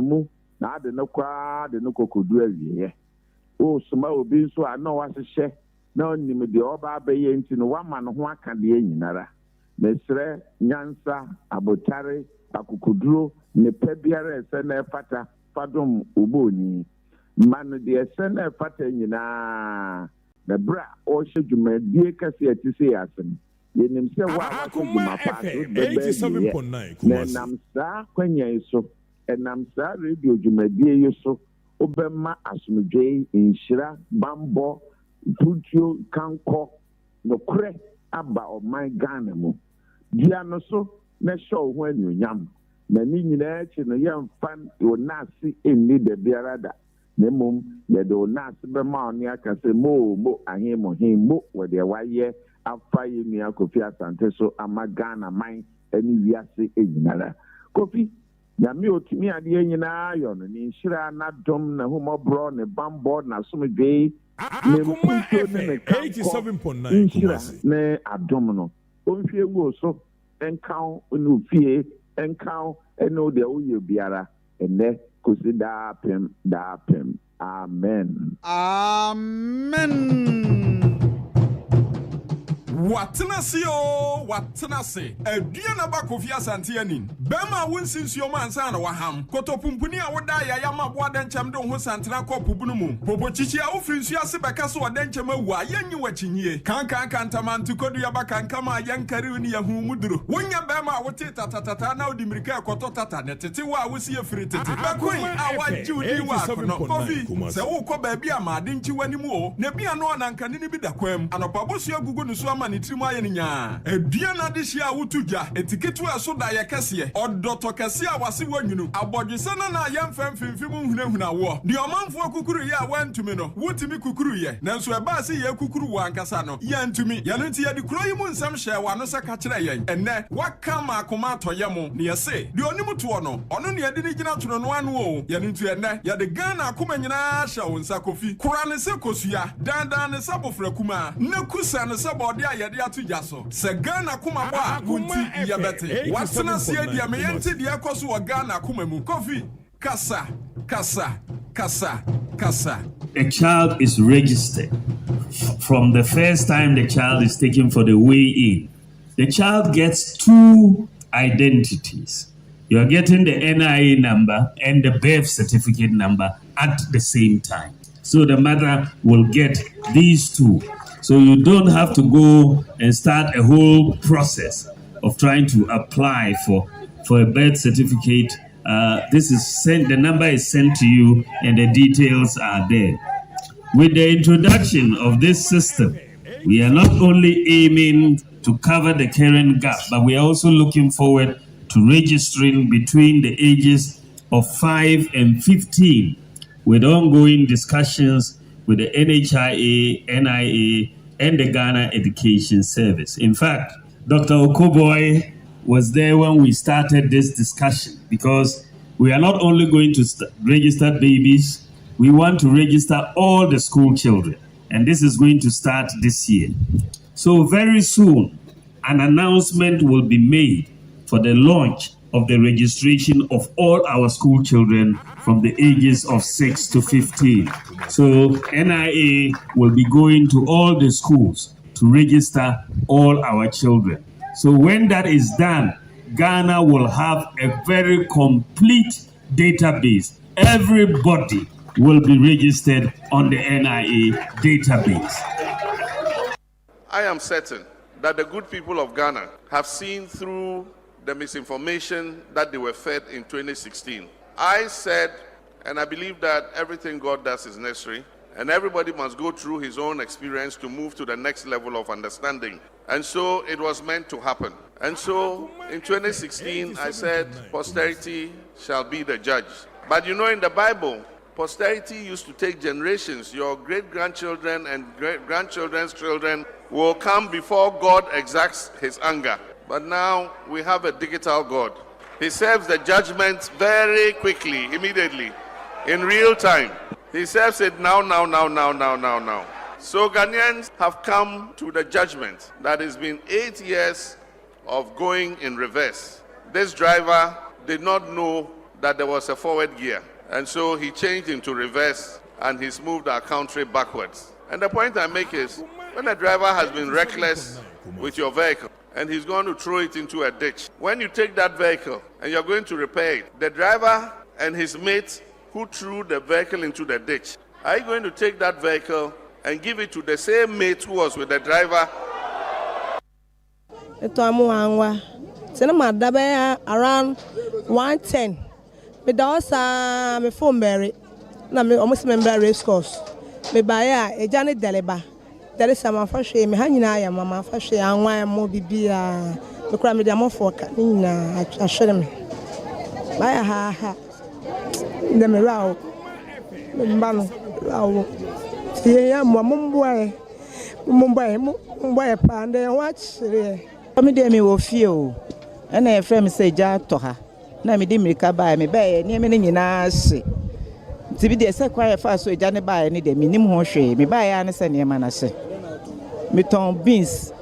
mu na ade no kwa de no kokodu awie o soma obi nso a na wahyehyɛ na onim de oba abeye nti no wama no ho aka de nyinara mesre nyansa abotare akokoduro ne pebiara ese na efata fadom oboni man de ese na efata nyina na bra o hye dwumadie kase atise asem yenim se wa Akoma FM 87.9 na nam sa kwanya iso enam sa radio dwumadie yeso obema asomdwe inhira bambo tutuo kanko no kure aba o my Ghana mu dia no so na show ho anyonyam na ni nyina echi no yemfan o nasi enni de biarada na mum ye do nasi be ma oni akase mo ahimo himo we de waye afa ye nua Kofi Asante so ama Ghana man ani wiase enyinara Kofi ya mi otimi ade enyina ayo no ni nhira na dom na homobro ne bambo na somdwe Akoma FM 87.9 Kumasi ne adom no onhwie ngo so enkan onu fie enkan eno de oye biara ene kosi da pem amen Watenase Aduanaba Kofi Asante Ennin Bema wonsinsuo mansa na waham kotopumpuni a woda ya ma boa denchem de ho santena kopubunu mu popochichi a ofrinsu ase beka so denchem awu ayenyi wachinyie kankan kantamantu kodu ya bakankama yankari uni ya hu muduro wonya bema wote tatatata na odimirika koto tata netete wa wosi afiri tete bakoi a waji udi wa no Kofi se wo ko ba bia ma de nchi wanimu o na bia no na nkane ni bi dakwam anopabosu agugu no so ama ni trimu aye nya Aduana de hia wotuja etiketu eso da ye kese odoto kese a wase wanyunu abodwese na yemfemfimfim hunahuna wo de omanfo kukuru ye a wantumi no wotimi kukuru ye nanso e ba se ye kukuru wa ankasa no ye ntumi ye no nti ye de kuro yi mu nsam hye wa no se ka kire yen enne waka ma akoma toye mu ne ye se de onimu to no ono ne ye de ni gina to no anu o ye no nti enne ye de Ghana akoma nyina hye wo nsa Kofi kura ne se kosua dandan ne sabofra kuma ne kusa ne se bode a ye de atuja so se Ghana kuma ba wunti ye bete wasena se dia me yenti dia koso wo Ghana kuma mu Kofi kasa. A child is registered from the first time the child is taken for the weigh-in. The child gets two identities. You are getting the NIA number and the birth certificate number at the same time. So the mother will get these two. So you don't have to go and start a whole process of trying to apply for a birth certificate. This is sent, the number is sent to you and the details are there. With the introduction of this system, we are not only aiming to cover the current gap, but we are also looking forward to registering between the ages of 5 and 15 with ongoing discussions with the NHIA, NIA, and the Ghana Education Service. In fact, Dr. Okoboy was there when we started this discussion because we are not only going to register babies, we want to register all the school children. And this is going to start this year. So very soon, an announcement will be made for the launch of the registration of all our school children from the ages of 6 to 15. So NIA will be going to all the schools to register all our children. So when that is done, Ghana will have a very complete database. Everybody will be registered on the NIA database. I am certain that the good people of Ghana have seen through the misinformation that they were fed in 2016. I said, and I believe that everything God does is necessary, and everybody must go through his own experience to move to the next level of understanding. And so it was meant to happen. And so in 2016, I said, posterity shall be the judge. But you know, in the Bible, posterity used to take generations. Your great-grandchildren and great-grandchildren's children will come before God exacts his anger. But now we have a digital God. He serves the judgment very quickly, immediately, in real time. He serves it now. So Ghanaians have come to the judgment that it's been 8 years of going in reverse. This driver did not know that there was a forward gear. And so he changed into reverse and he's moved our country backwards. And the point I make is, when a driver has been reckless with your vehicle and he's going to throw it into a ditch, when you take that vehicle and you're going to repair it, the driver and his mate who threw the vehicle into the ditch, are you going to take that vehicle and give it to the same mate who was with the driver? Around 1:10. Me dosa me phone berry. Na me almost member race course. Me buy a Johnny Deleba. There is some fashion. Me hanyina ya mama fashion. Anwa mo bibia. Me kura me dia mo foka. Ni na a share me. Buy ha. Dem me raw. Me mbano raw. Tie ya mo mboe pa nde watch re. Me dey me wo fie o. And a friend say, Ja Toha. Na me dimrika by me bay, near me nyina se. To be the second fast so Johnny by any day, minimum hoshe, me buy an senior man. I say, me ton beans,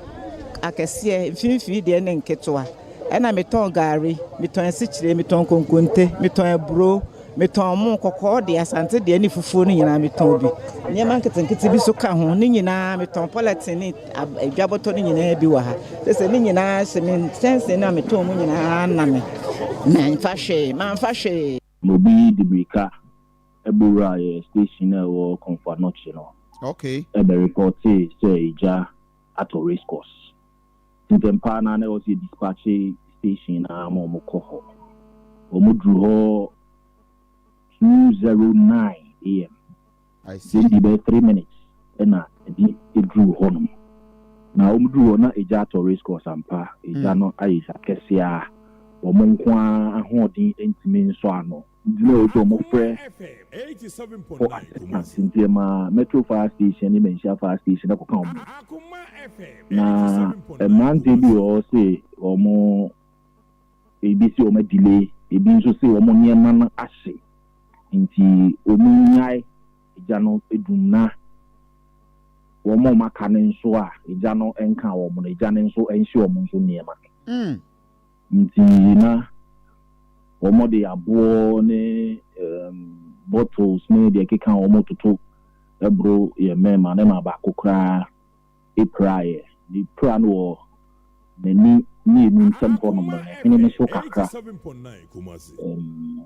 I can see a few the end ketwa. And I me ton Gary, me ton sitch, me ton conkunte, me ton bro, me ton mon coco, the Asante, the any fufu in a me toby. Near market and kitty so can nina, me ton politin it, a jaboton in a biwa. There's a nina, sense in a me ton in a name. Man fashe. Mobi the breaker, a bura station or comfort not, you know. Okay. A report say, ja at a race course. Timpana was a dispatch station, Momokoho. Omudruho 2:09 a.m. I see. About 3 minutes. And it drew home. Now, Omudruho na a ja to race course and pa, a jano Aisha Kessia. Omonkwa ahodi entimi nso ano dino to mo frɛ 87.9 Sintiama Metro Fire Station ni Mensia Fire Station na koka omo na a man dey be o say omo ebisi omo delay ebi nso say omo niema na ahye nti omo nyai ejano edumna omo maka ne nso a ejano enka omo na ejano nso enhye omo nso niema nti na omo de abo ne bottles ne de keka omo toto ebro ye mema na ma ba kokra e prayer the prayer no ni nsem honom na ene me so kakra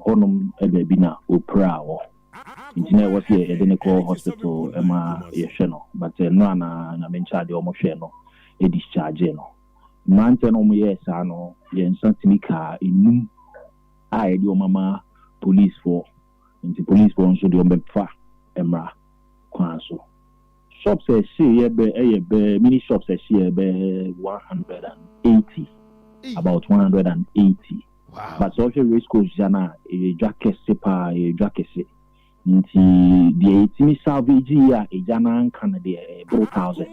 honom ebe bi na o prayer wo nti na wo se e de ne ko hospital e ma ye hwe no but no na me ncha de omo hwe no e discharge no Mante no yes ano yen santimika inum I do mama police for into police for so the ombefa emra kwanso shops she be mini shops she be 180 about 180 wow. But social race course jana e jacket sepa e jacket nti the 18 salvage ya e jana kan de 4000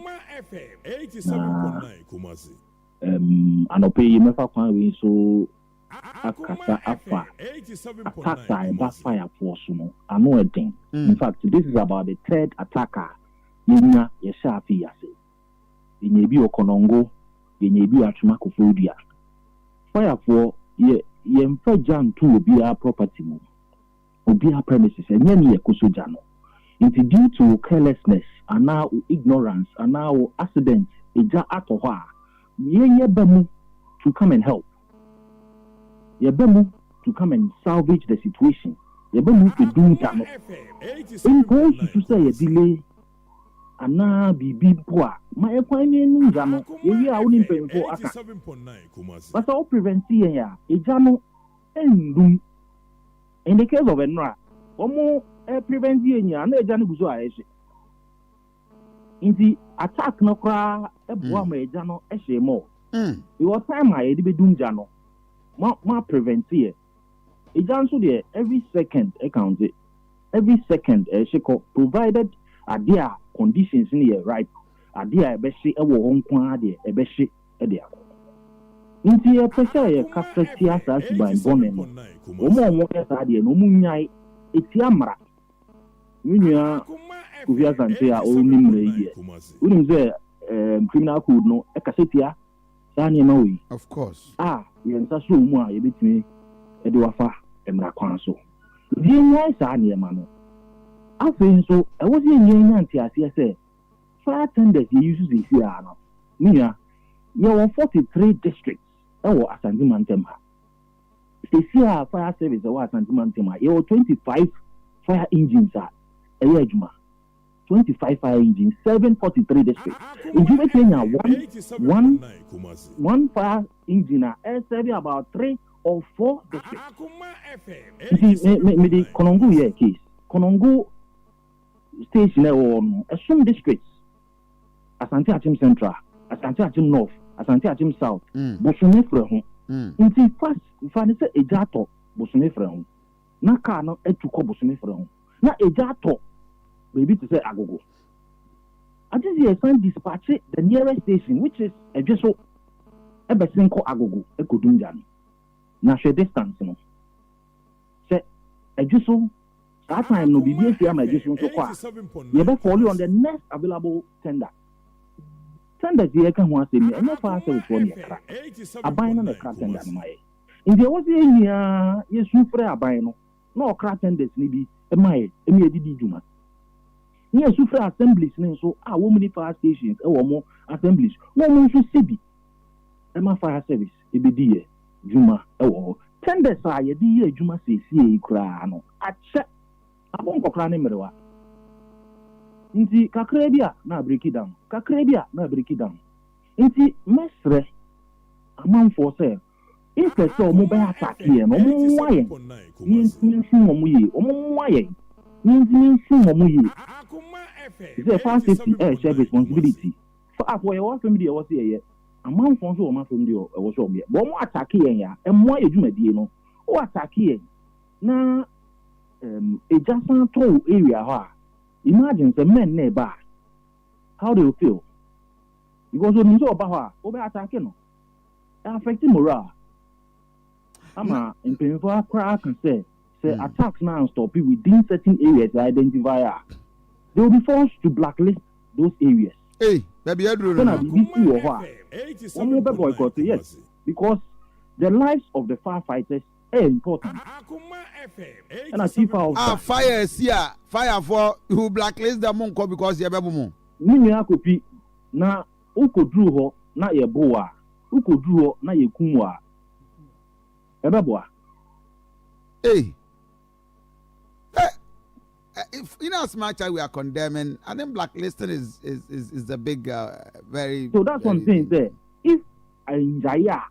87.9 Kumasi anope mefa kwan we so akasa afa attacker by fire force no ano eden. In fact, this is about the third attacker yenya yesha afi yase yenye bi okonongo yenye bi atuma kofodia fire for ye mfa jan to obi a property mu obi a premises enye ne yekosoja no into due to carelessness and now ignorance and now accident eja atoho a ye bemu to come and help. Ye bemu to come and salvage the situation. Ye bemu to do that. In goes to say a delay and now be poor. My equine jano, ye are only paying for aka. But all prevent here a jano and doom. In the case of Enra, omo prevent ye and a jano buzo. In the attack no cry a boame jano eshe more. It was time I did be doom jano. Ma prevent here. It also there every second account it. Every second sheko provided there conditions in here right. There beshi ewo honkwa there beshi there. Inti e pesa ye kapeti asas by bonen. Omo esa there no munyai eti amra. Nunya Kofi Asante a o nimre ye. Unim say criminal code no e kasetia sa ni ma wi. Of course. Yensa so mu a yebetimi e de wafa emra kwan so die nyai saa niema no afei so e wo se nyanya ntiase say fire tenders ye use this year no nia ye won 43 districts e wo Asante Mantem ha this year fire service e wo Asante Mantem ha ye wo 25 fire engines e ye adwuma 25 fire engines 743 districts in Juba Kenya one fire engine serve about 3 or 4 districts me the Konongo here case Konongo station on some districts Asante Achim Central, Asante Achim North, Asante Achim South, Bosome Frehu. Inti fast, if I say Ejato, Bosome Frehu. Na car no etuko Bosome Frehu. Na Ejato, maybe to say Agogo. I just hear some dispatch the nearest station, which is a just so a besenko Agogo, a Kudunjan. Na share distance, no. Say a just so that time no BBS here, my just so far. You better follow on the next available tender. Tender the eka ho asemi enye fa ase wo ne kra aban no ne kra tender no mai ndi wo se nya yesu frɛ aban no na okra tenders ni bi mai emi edidi dwuma ni yesu frɛ assemblies ne so a wo muni fire stations e wo mo assemblies wo mo nso sebi e ma fire service e be di ye dwuma e wo tenders a ye di ye dwuma sesi e kra no ache abon kokra ne mrewa nti kakra bia na break it down kakra bia na break it down nti mesre amanfo say if so mo be attack here no mo waye ni mo yi o mo waye ni mo yi is a fast safety share responsibility for your family was here amanfo so o ma family o wo so bia bo mo attack here ya e mo aye dwumadie no o attack here na ejasan to area ha. Imagine the men nearby. How do you feel? Because when you saw about over attacking, affecting morale. In painful crack and say attacks now stop it within certain areas to identify. They will be forced to blacklist those areas. Hey, maybe I do. Boycott, yes, because the lives of the firefighters are important. And I see fire here, fire for who blacklist the monk because you have a Minya Kofi na uko drew ho na ye boa, uko drew ho na ye kumwa. Ebeboa. Hey. If in as much as we are condemning, I think blacklisting is the big very. So that's what I'm saying there. If in Jaya,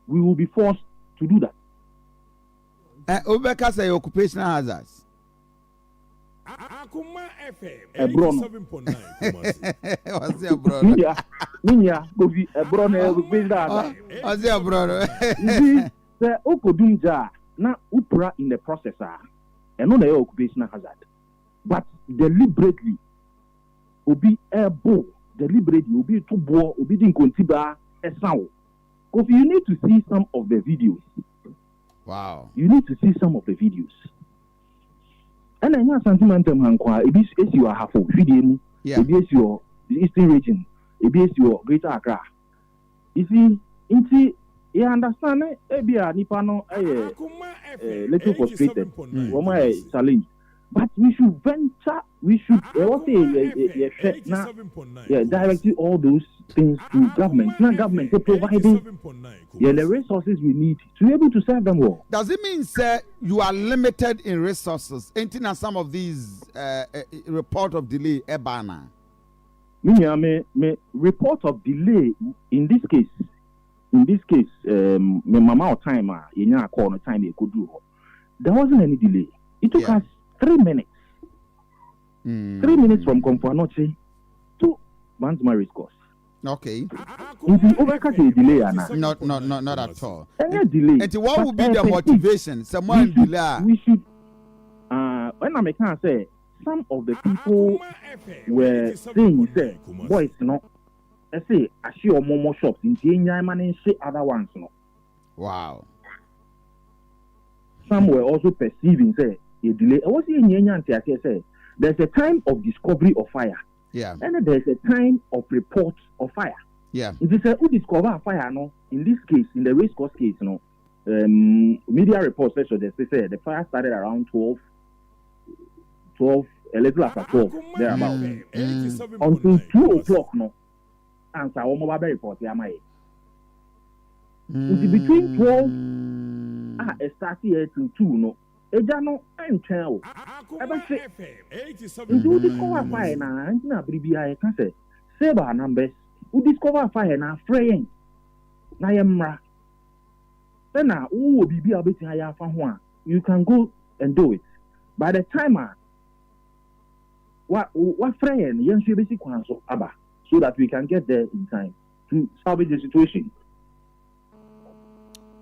we will be forced to do that. Obeka say occupational hazards. Akoma FM 87.9. What's your brother? Minya, Kofi, Brono, Bizarre. What's your brother? The Okodunja, na upra in the processor, and not the occupational hazard. But deliberately, Obi Ebo, deliberately, Obi Tubo, Obi Dinkontiba, a sound. Kofi, you need to see some of the videos. Wow. You need to see some of the videos. And I know Asante Mantem Hankwa, if you are half of video, if you the Eastern region, if you Greater Accra. You see, you understand it? Nipano, little frustrated. Challenge. But we should venture, directing all those things to government. Not government, they providing the resources we need to be able to serve them well. Does it mean, sir, you are limited in resources? Ain't some of these report of delay, Ebana? Me report of delay in this case, me mama time, call time they could do. There wasn't any delay. It took us 3 minutes. 3 minutes from Komfanoche to Bansma Race Course. Okay. Delay, not at all. Any delay. And what would be the motivation? Someone delay. We should. When I can say some of the people were saying, boys, no. I say, I see your momo shops in Kenya, and say other ones, no. Wow. Some were also perceiving, say, a delay. I was in Kenya, say, there's a time of discovery of fire. Yeah. And there's a time of report of fire. Yeah. If you say who discover fire, no, in this case, in the race course case, no, media reports say they say the fire started around 12, a little after 12, thereabout. Until 2 o'clock, no. Answer, one more report, between 12, it started till 2, no. Ejano and tell. Ever say, you discover fire now, and now, baby, I can say, save our numbers. You discover fire now, fraying. Now, I'm then now, who will be a bit higher from one? You can go and do it. By the time, what fraying, young basic council, Abba, so that we can get there in time to salvage the situation.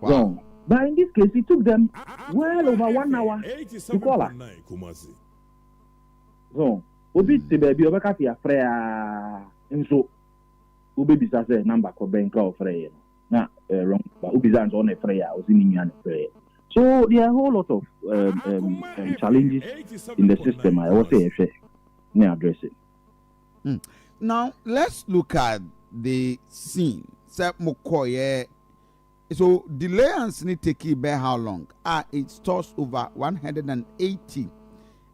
Wow. So, but in this case, it took them well over 1 hour to call her. So, Obi the baby Obakati Freya, and so Ubi says a number for bank of Freya. Now, wrong, but Ubizan's on a Freya, was in Indian Freya. So, there are a whole lot of challenges in the system. I will say, address it. Now, let's look at the scene. So delayance need take it by how long? It stores over 180.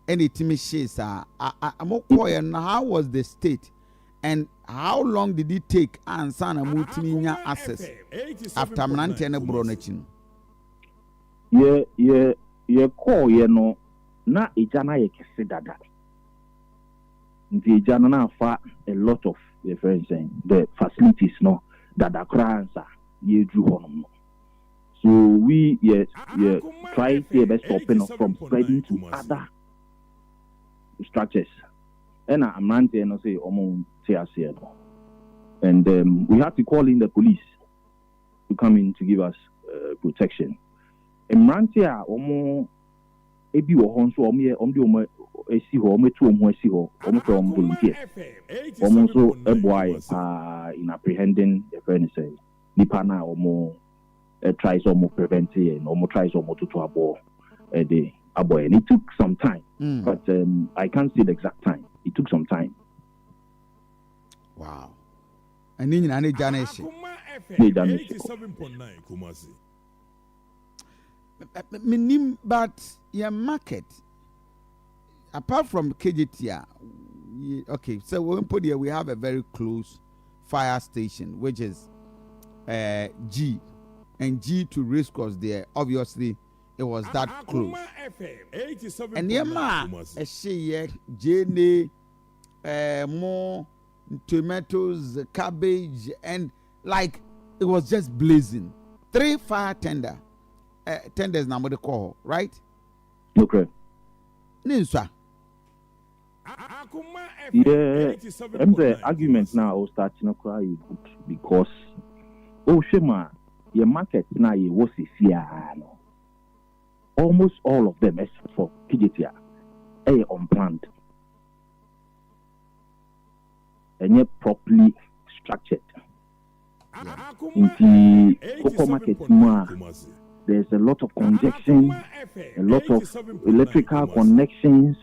And it shares how was the state and how long did it take and sana multimedia access after Manantene Bronachin? Ye call no na ijana ye kese dada. The ijana na fa a lot of the friends saying the facilities no dada kransa. So we try to best open from spreading to other structures. And I'm not say and we have to call in the police to come in to give us protection. And Rantia ebi wo hon so omo esi ho omo tu omo esi ho omo from volunteers. Omo so eboy in apprehending the friend say nipa na omo tries almost prevent it and almost tries almost to abo the abo, and it took some time, but I can't see the exact time. It took some time. Wow. And in any generation, 87.9 Kumasi. But your market, apart from KGT, okay, so when put here we have a very close fire station, which is G. And G to race course there, obviously, it was that close. And Yama, a shea, Jenny, more tomatoes, cabbage, and like it was just blazing. 3 fire tenders number the call, right? Okay. Ninsa. Yeah, and the argument now will start to cry because Shema. Your market now was no. Almost all of them, except for PGTR, are unplanned and yet properly structured. In the Cocoa market, there's a lot of congestion, a lot of electrical connections.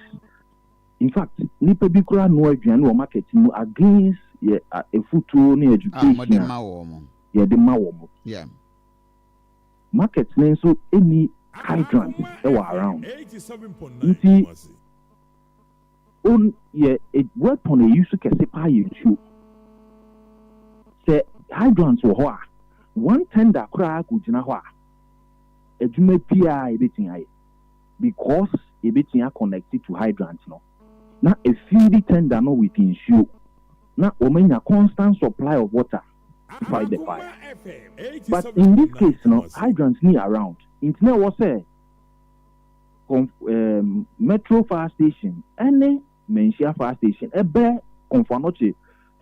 In fact, Nipa Bikura no education market against a foot to education. Yeah. Markets so any hydrants that were around. You see, a weapon they used to keep you. Say hydrants were one tender crack could you know a jume PI beting because a beting are connected to hydrants no. Now a few tender no within you. Now women a constant supply of water. Fight the fire. But in this case, hydrants near around. Internet was a metro fire station, any Menshia fire station, a bear confanoche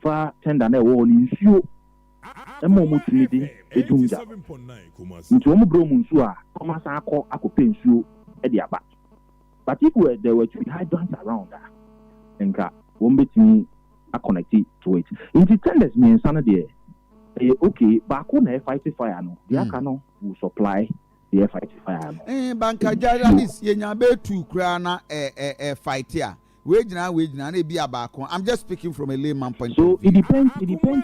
fire tender ne wall in few. A moment meeting, a dunja. Into Omubrumunsua, Comasako, Akopensu, Ediabat. But if there were to be hydrants around that, and won't be me are connected to it. Into tenders me and Sanady. Okay, back on the fighting fire no. The Akano will supply the fighting fire no. Banka Jaralis, Yenyabe to Krana fight here. Wage now, be a back on. I'm just speaking from a layman point. So it depends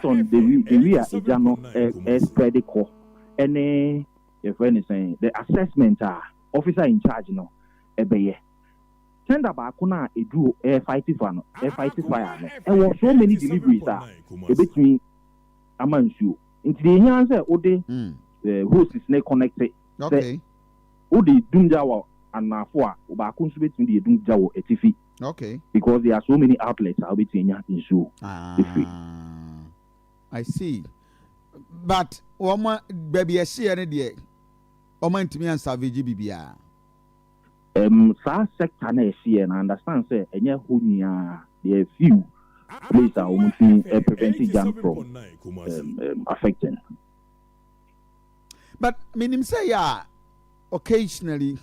on the rear Ejano spread the core. Any your friend is saying the assessment officer in charge no ebeye tender back na edu air fight fire no and was so many deliveries e between amansu into the here say ode the host is not connected okay ode dumjawa anafo a ba ko nso between the dumjawo etifi okay because there are so many outlets between here in show I see but woman baby a share ne de woman to me and savage bibia sa sector na see and understand say enye ho nia there few places are almost preventing jam from affecting but minim say ya occasionally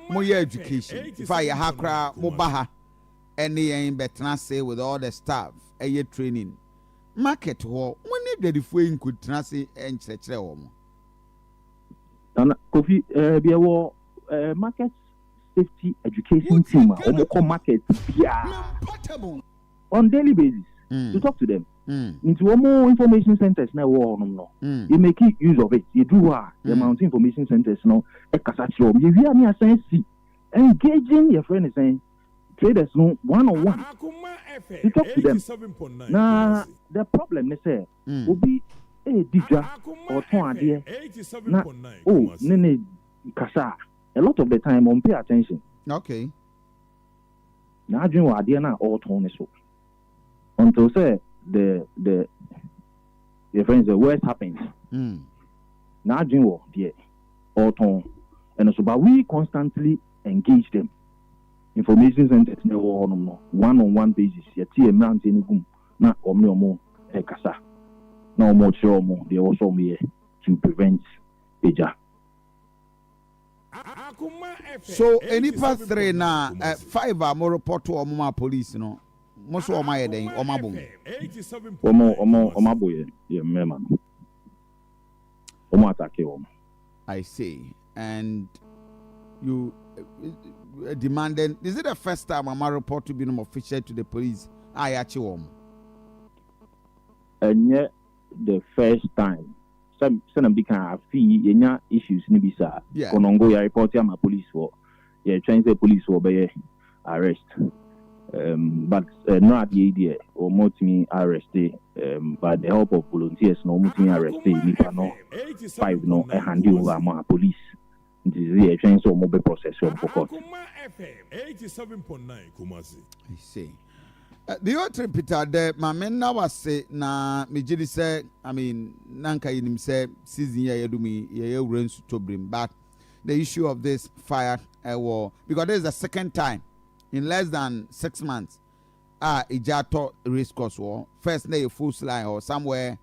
more education if I hakra mo baha any in betna say with all the staff a training market ho when the fuin could translate and chere wo and Kofi be wo market safety education team o market on daily basis to talk to them into more information centers now no you make use of it you do the mountain information centers no e kasa chiro you hear me saying see engaging your friend is saying traders no one on one to talk to them now the problem is say obi dija or ton ade na nene kasa a lot of the time on pay attention okay now dream wa ade na all ton so until say the friends the worst happens now dream wa there all ton and so but we constantly engage them information centers no one on one basis ya tie mrante ni gum na omo kasa na omo chiro omo they also me to prevent eja. So any part 3 na 5 are more report to omo police no most of my den omo boy yeah mema omo attack omo. I see. And you demanding, is it the first time I'm report to be official to the police? I actually and yet the first time some big kind of fee yenya issues ni bisa konongo ya report ya police for yeah trying to police for by arrest but not the idea or more to me arrested by the help of volunteers no more to me arrested nipa no 5 no a hand over my police. This is the change of mobile process for court. 87.9 Kumasi. I see. The other Peter, the Mamena was say na Mijidi say, I mean, Nanka in him say, season ya do me, ya rains to bring back the issue of this fire war because this is the second time in less than 6 months. Ijato race course war first day full line or somewhere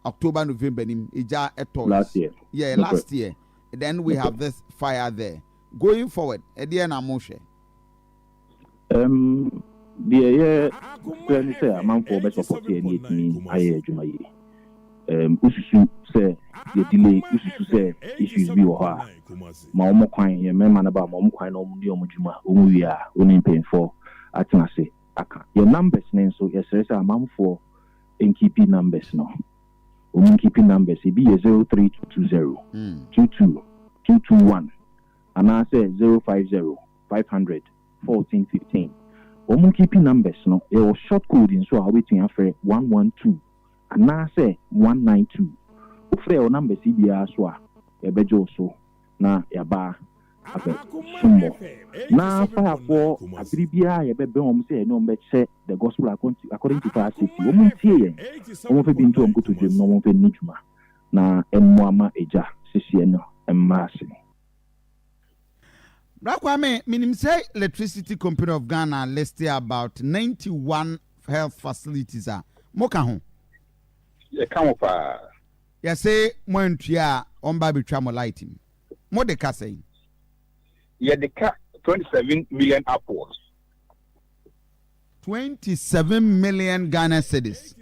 October, November, Ija eto last year. Yeah, last year. Then we have this fire there. Going forward, Ediana Moshe. The say a man for best support any aye jumaye. Ususu say the delay ususu say issues be wa. Ma omo kwan ye memma na ba ma omo kwan na omo di omo juma omo wi a oni pay for atena say aka. Your numbers name so yes say a man for NKP numbers no. Keeping numbers it be 03220 22221 and I say 050 500 1415. Keeping numbers no it was short code in so I waiting after 112 and I say 192. Ufre numbers CBR so e bejo so na yaba abe sumo na fire for abribia ye bebe say no be say the gospel according to fire city tie fe bintu to dream no fe nijuma na emmoama eja sisi no emmase Rakwame minim say Electricity Company of Ghana listed about 91 health facilities moka ho ye kan pa ya say mo ntua on ba betwa mo lighting mo de ka say ye de ka 27 million upwards 27 million Ghana cedis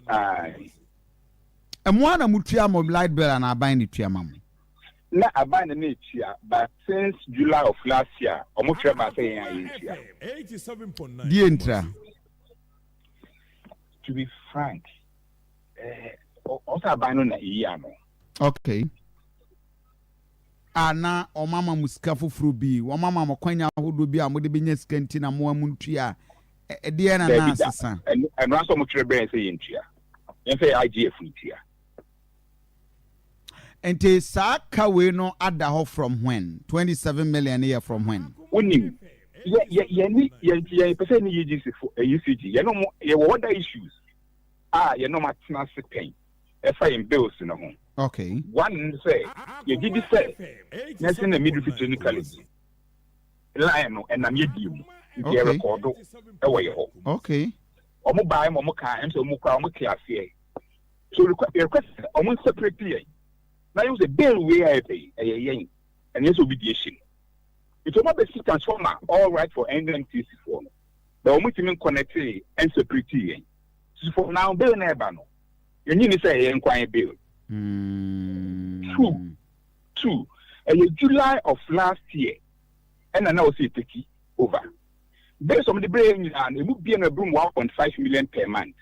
aye emwana mutua mo light bill and aban ni tua mam na aban na tua but since July of last year almost about saying 87.9 die entra to be frank also aban no na iya no okay ana omama musika foforo bi omama makwanya hodo bi a mode benya sika ntina mo amuntua e de na na asesa and ranso mo tire be say yentua yen say IGF ntua ente sa ka we no ada ho from when 27 million a year from when unim ye person ni UGC for UCG ye no ye other issues ye no matna sipen e fa in bills no ho. Okay. One say you did say yes in the middle between college line and I'm yedim you record away ho. Okay. Omo buy mo ka em so mo kwa mo class here so request omo separately now use a bill we I pay yen and yes obediation it will not be transformer all right for NNTC for the omo team connect and separately so for now bill na eba no you need to say yen kwan bill. Two. July of last year, and I now see take over. Based on the brain, and it would be in a room 1.5 million per month.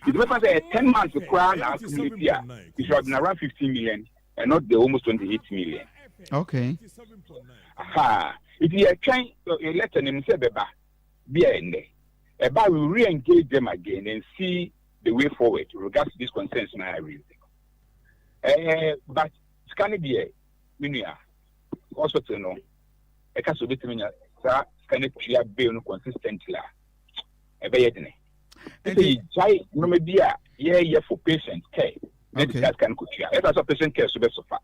It was say 10 months to crown our community. It should have been around 15 million and not the almost 28 million. Okay. Aha. If you are trying to let them say, be a bar will re-engage them again and see the way forward regards to this concerns now. But scanning the minia hospital no e ka so betiminya sa scanning clear bill no consistently e be yedene e say no me bia ye for patient care that can go clear if as patient care so be so far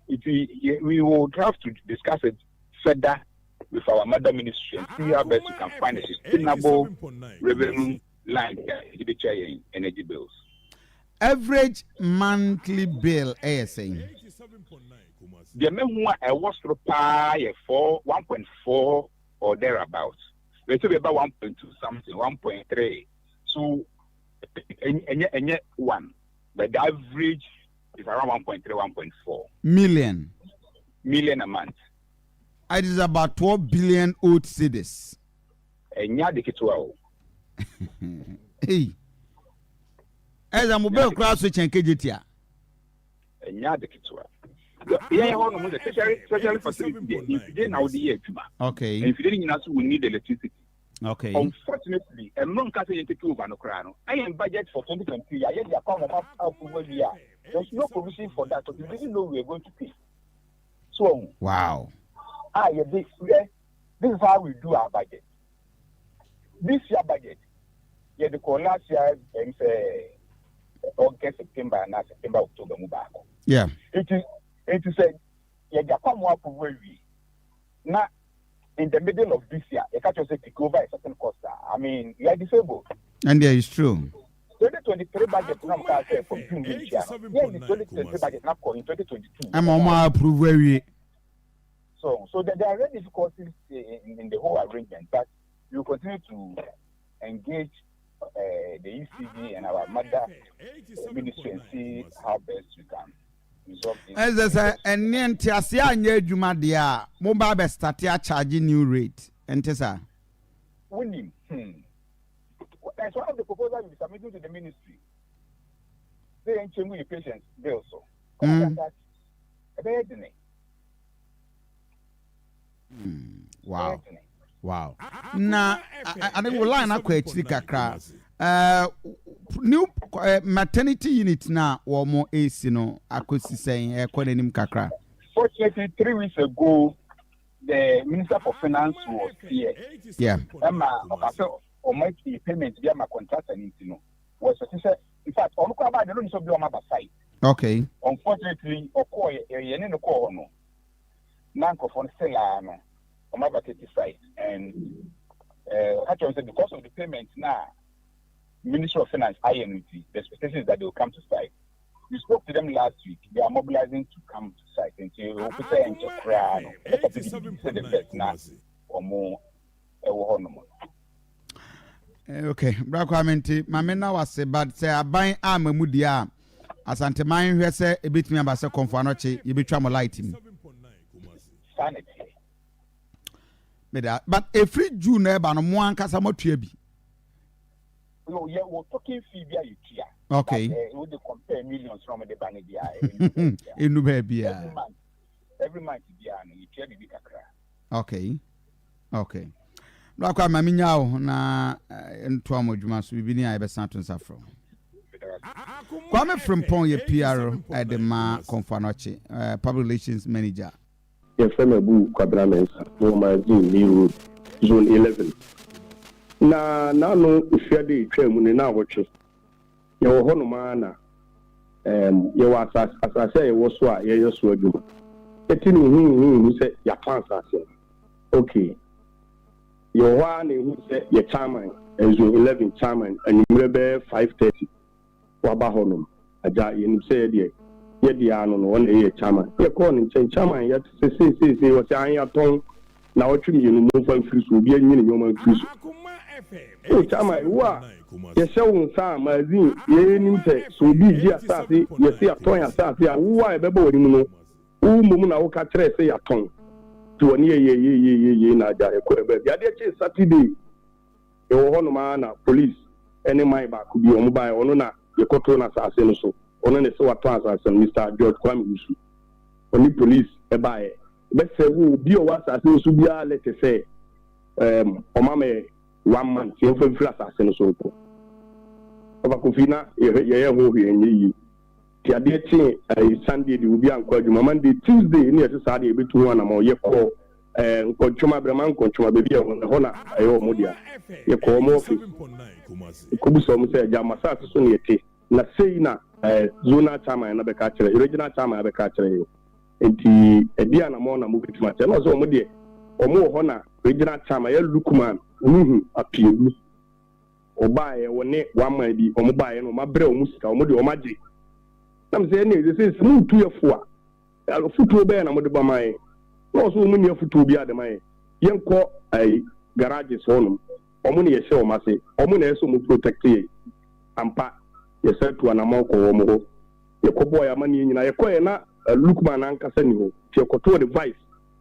we will have to discuss it further with our mother ministry and see how best we can find a sustainable revenue line in the energy bills. Average monthly bill saying the main one I was to pay for 1.4 or thereabouts. We should be about 1.2 something, 1.3. So and yet one. But the average is around 1.3, 1.4 million a month. It is about 12 billion old cedis. And yeah, the kitwa. Hey. As a mobile class which and KGTia. And yeah, the kitwa. Yeah, hold on, especially facility. If you now the year, okay. And if you didn't know, we need electricity. Okay. Unfortunately, a non Catholic take over no crown. I am budget for 2020. I the account of there's no provision for that, but we didn't know we were going to pay. So wow. This is how we do our budget. This year budget, the last year and say August, September, and September, October, Mubako. Yeah. It is a come up where we now in the middle of this year, you can't just take over a certain cost. I mean, you are disabled. And yeah, it's true. 2023 budget now for June this year. Yeah, the 2023 budget now in 2022. I'm on my approval. So there are really difficulties in the whole arrangement, but we continue to engage the ECD and our mother ministry and see how best we can resolve this. As I say, and then Tiasia and Yajuma dia, mobile start charging new rate. And Tessa winning. That's one of the proposals we submitted to the ministry. They ain't changing the patients bill so. Wow. Wow. Na I will line up actually kakra. New maternity unit na or more AC no akosi saying ekonenim kakra. Fortunately 3 weeks ago the Minister for Finance was here. Yeah. Or my payment via my contractor was in fact on about the loans of your mother side. Okay. Unfortunately, no call no. Nanko for Stellano on my side. And actually because of the payment now, Ministry of Finance INUT, the expectation is that they will come to site. We spoke to them last week. They are mobilizing to come to site and say officer and the best now or more. Okay, Brakwamenti, Mamena was a bad say a buying arm a mudia. Asante mine who say a bit me about a confanoche, you be trying light him. But a free June eba no one casamo trebi. No, yeah, we're talking fee via here. Okay. Would compare millions from the Banadia in Nubia. every month bia no yɛtua bibi kakra. Okay. No akwa mami nyao na nto amodwuma so bibi ni ayebesa to nsafro. Kwame Frimpong ye PR at the ma Konfanoche, public relations manager. Yefemebu Quadramensa, no magazine New Zone 11. Na no Ushadi Tremuni na watches. Your Honomana, you was as I say, was what you swagger. Etini who said your answer. Okay. Your one who said your chairman, and Zone 11 chairman, and you remember 5:30. Wabahonum, Aja, you said, ye the anon one day, chairman. You're calling chairman, yet say, what I am tongue. Now, actually, you move on free will be a minimum free. Oh, chairman, what? You're showing some magazine, ye say, so be dear Sassy, you see a tongue as Sassy, who I ever you know, who Mumuna Okatre say a tongue to a near ye, Naja, the other Saturday, your Honomana, police, any my back could be on by or not. The control assassin so on the so assassin Mr. George Kwame Usu. Only police a buy. Let's say who be a assassin to be a let's say Omame 1 month for assassin so. Over Kofina, who he and ye. The other thing Sunday will be unquote Monday, Tuesday near Saturday between 1 and more ye call Conchuma Breman, Conchuma baby on the Hona, Iomodia. You call more. Kubuso say Jamasa Suniete. Na say na zona chama na be ka kire original chama be ka kire enti edi anamo na mu bitima te no so mo de omo ho na original chama ya lukman apiegu obaye woni wama bi omo baye no mabre omo sika omo de omo age nam say ne say mu tu yefo a futu be na mo de ba mai no so mu ne futu bi ade mai yenko ai garage so no omo ne yese omo ase omo na eso mu protect ye ampa ye said to an amount of Omo, ye coboy a money in a coin, Lukman and Cassani, to your the vice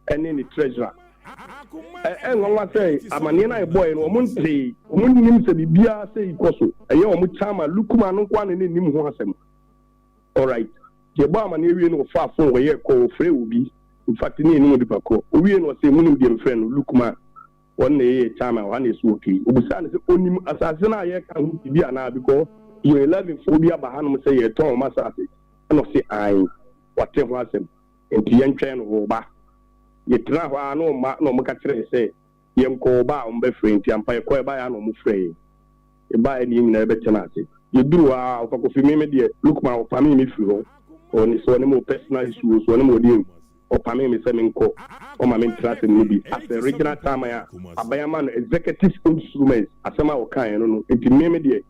and any treasurer. And one say, I'm a boy, and Omun say, Omun him to be Bia say, Cosso, a young Chama, Lukman, one and him who has him. All right, the bomb and area no far from where you call Frey will be, in fact, in the Paco, we was a Mundian friend, Lukman. One day, Chama, one is working. Ubusan is only assassin. I can't be an because. You 11 phobia Bahanum say a Tom Massati, and say I whatever was him. And the young train over. You travel no Macatre say, Yam call bar on Befrain, Empire Coy by Anno Mufray. You buy any in a better. You do our Kofi media, look my family flu, or any so more personal issues, one more deal, or Pammy Seminco, or my main trust in maybe as the original time I buy a man executive instruments, as some of kind, into media.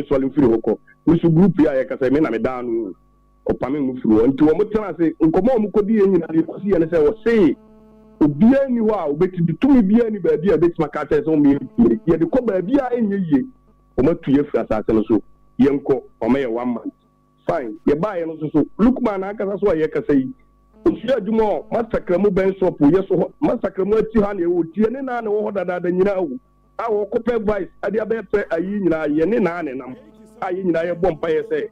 Swallowing free hoko. We should group here, because I mean, I'm down or Pammy Mufru. And to a motor, I say, Uncle could be any and say, or say, be any wow, but to be any baby, a bit my cat has on me. Yet the cover be in ye, or not 2 years as I so, young co, or may 1 month. Fine, you buy and also look, man, I can say, I can say, if you more, Master Cremo Ben Shop, yes, Master Cremo Tihani would Tiana no order than you know. I will compare vice. I did a yin and I in a bomb by say,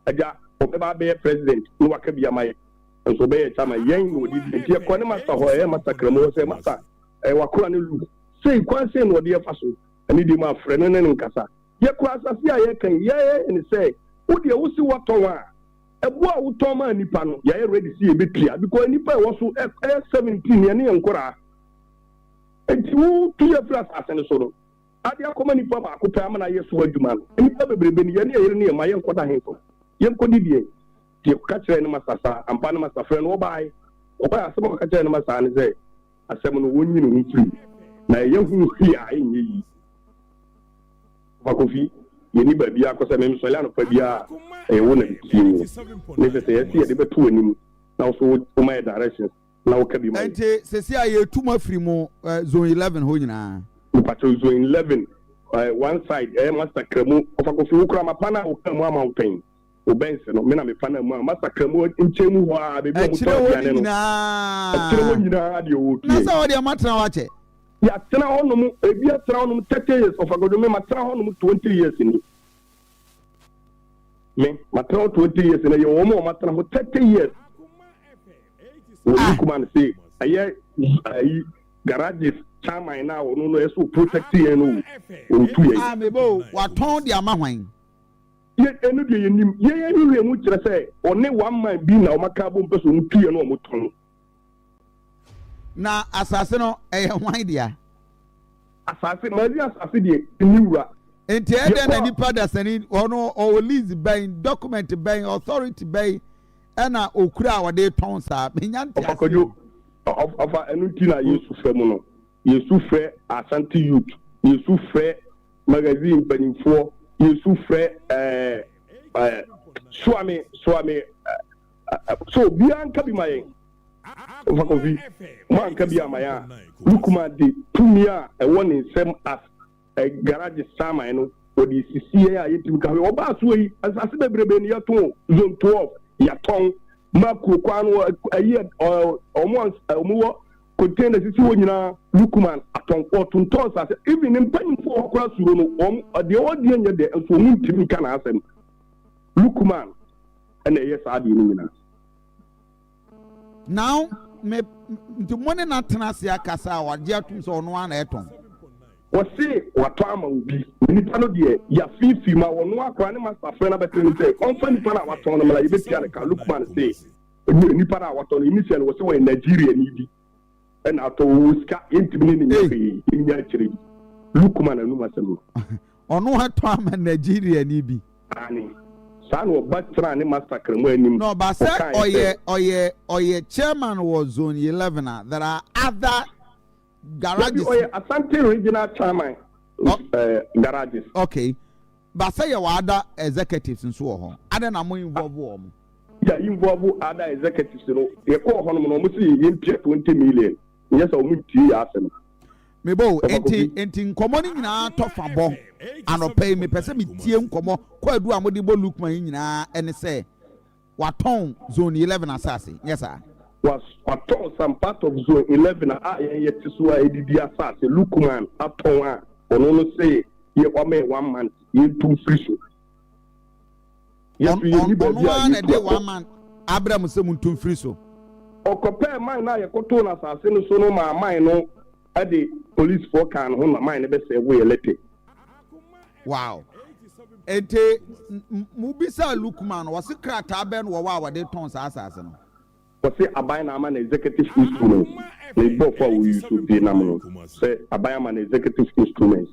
Aja, or be a president, no one can be a my. And so be a time a young would be a corner master or a master Cremo, say, Master, I will call you. Say, quite saying what dear Faso, and need my friend and Casa. Yet, class as I can, and say, would you see what Toma? A boy who Toma and Nipano, you already see a bit clear because Nipa was so F17 and Cora. And 2 years as an solo. Adia Komani Papa, Kupamana, yes, what you man. And you probably been near my young quarter him. Young Codidier, the catcher and Master, and Panama friend, or by some catcher and Master, and say, a 7 1 in 3. Now, young who here in ye. Kofi, you need baby, because I'm in Solano Fabia, a woman. Necessary, I see a 2 in now, so my directions. Now, can be my say, I 2 more free more zone 11 Hoyna. Patrol zone 11, one side, Master Cremo, of a Kofi Ukramapana, or Kama Mountain, or Benson, or Mename Panama, Master Cremo in Chemua, the radio. That's all the matter. Yeah, 30 years of a good man, 20 years in it. Me, my 20 years in a year, or more, 30 years. Lukman say aye garages chairman now no so protect you no o tu ye mebo waton di ama hwan ye enu de yenim ye enu mu kire say one one man bi na o maka bo mpeso mu tu ye no o ton na asase no hwan dia asase mazi asase de niwura enti eden na nipa da sani ono o lease ben document ben authority ben ena okura wade ton sa menyante akojo ofa enu ti na Yesu fe mu no Yesu fe Asante youth Yesu fe magazine panimfo Yesu fe swami so bianca bi mayen ofa Kofi manka bi amaya lukuma de tumia e woni nsem as garage sama no odi sisi ya yetim ka oba so yi asase bebrebe ni yato zone 12 yaton makro kwano ayi omo container sisi wo nyina lukman aton otunton sase even mpanyimfo okra suro no de odi anya de so mu ntimi ka na asem lukman ene yes adi ni nyina now me ntumone na tenase akasa waje atum so no ana eton wose wato ama obi nipa no de ya fifi ma wono akwa ne master friend abetre ni say onfa nipa na wato no mala yebeti ka lukman say nipa na wato no initial wose we Nigeria ni bi and ato uska intimi ni nyafi nya chiri lukman anu maselo ono hato ama Nigeria ni bi ani sanu obatra ni master kremu anim no ba say oye chairman was zone 11 there are other garages Asante regional chairman garages okay but say your other executives nso wo ho ada na mo involve wo mo ya involve other executives no e ko ho no mo si yempie 20 million yes o mu ti asem mebo enti nkomo ni nyina to fabo anopai me pese me tie nkomo ko adu amode bo Lukman nyina ene say waton zone 11 asase yes sir was aton some part of zone 11 yet so edidi asase Lukman aton a ono no say ye ome 1 month ye too free so yes we ni ba dia de 1 month Abraham se muntum free so okope man na ye koto na asase no so no ma man no ade police for kan ho na man ne be say we elete wow ente mubisa Lukman wasi krata ben wo wa wade ton sa asase no say abaya man executive instruments they both for we used to be namuno say abaya man executive instruments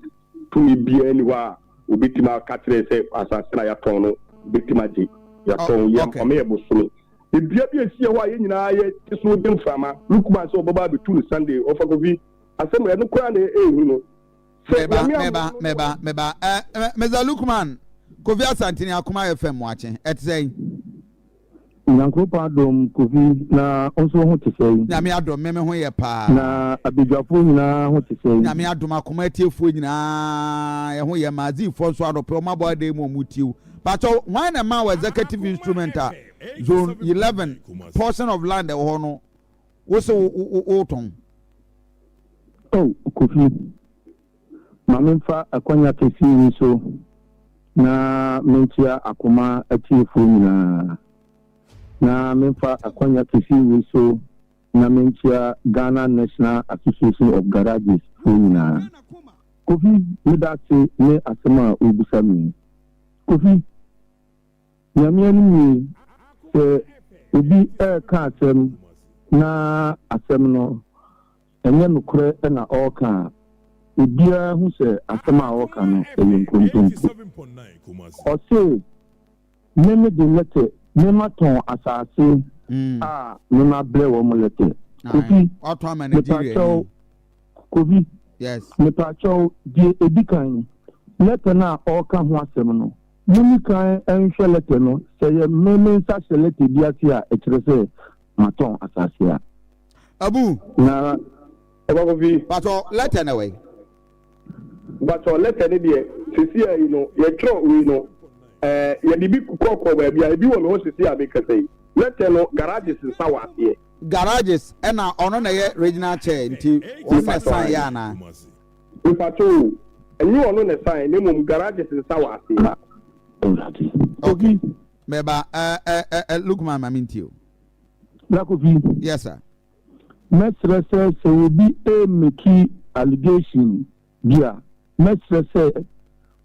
to me be anywhere obitima katre say asase na ya ton no obitima ji ya ton ya amebo so e bia bia sie ho aye nyina ye so dem frama Lukman so baba be tu Sunday of Kofi asem e no kwa na ehu no meba meza Lukman Kofi Asante ni Akoma FM wache etsey Nyankropa dom Kofi na onso ho tesey nyame adom meme ho ye pa na abidwafo nyina ho tesey nyame adom Akoma atiefo nyina ye ho ye mazi fo so adope o mabo ade mo mutiu pacho why na ma executive instrument zone 11 portion of land ho no wo so wo ton Kofi mamemfa akwanya tesi so na mentia Akoma atiefo nyina na memfa akwanya tesi so na mentia Ghana National Association of Garages nyina Kofi medate ne asema obusami Kofi nyamiani se obi ka asem na asem no enye nokure na oka ebia hu se asem a oka no eyenkontom o se meme de lete mema ton asase mema bre wo mo lete Kofi auto man Nigeria Kofi yes me pacho die edikan lete na oka hu asem no mimi kan enhwe lete no se ye meme sa lete bia ti a ekire se maton asase a abu na Kofi pato lete na we but lete ne de sisi a you know ye tro we know ye di bi kokko ba bia e bi wo no sisi a be kasai lete no garages nsa wase garages na ono na ye regional chair nti o se san ya na pato enyi ono ne sign ne mum garages nsa wase okay meba Lukman mamintio Kofi. Yes, sir. Mestre says so will be a Mickey allegation. Yeah. Mestre says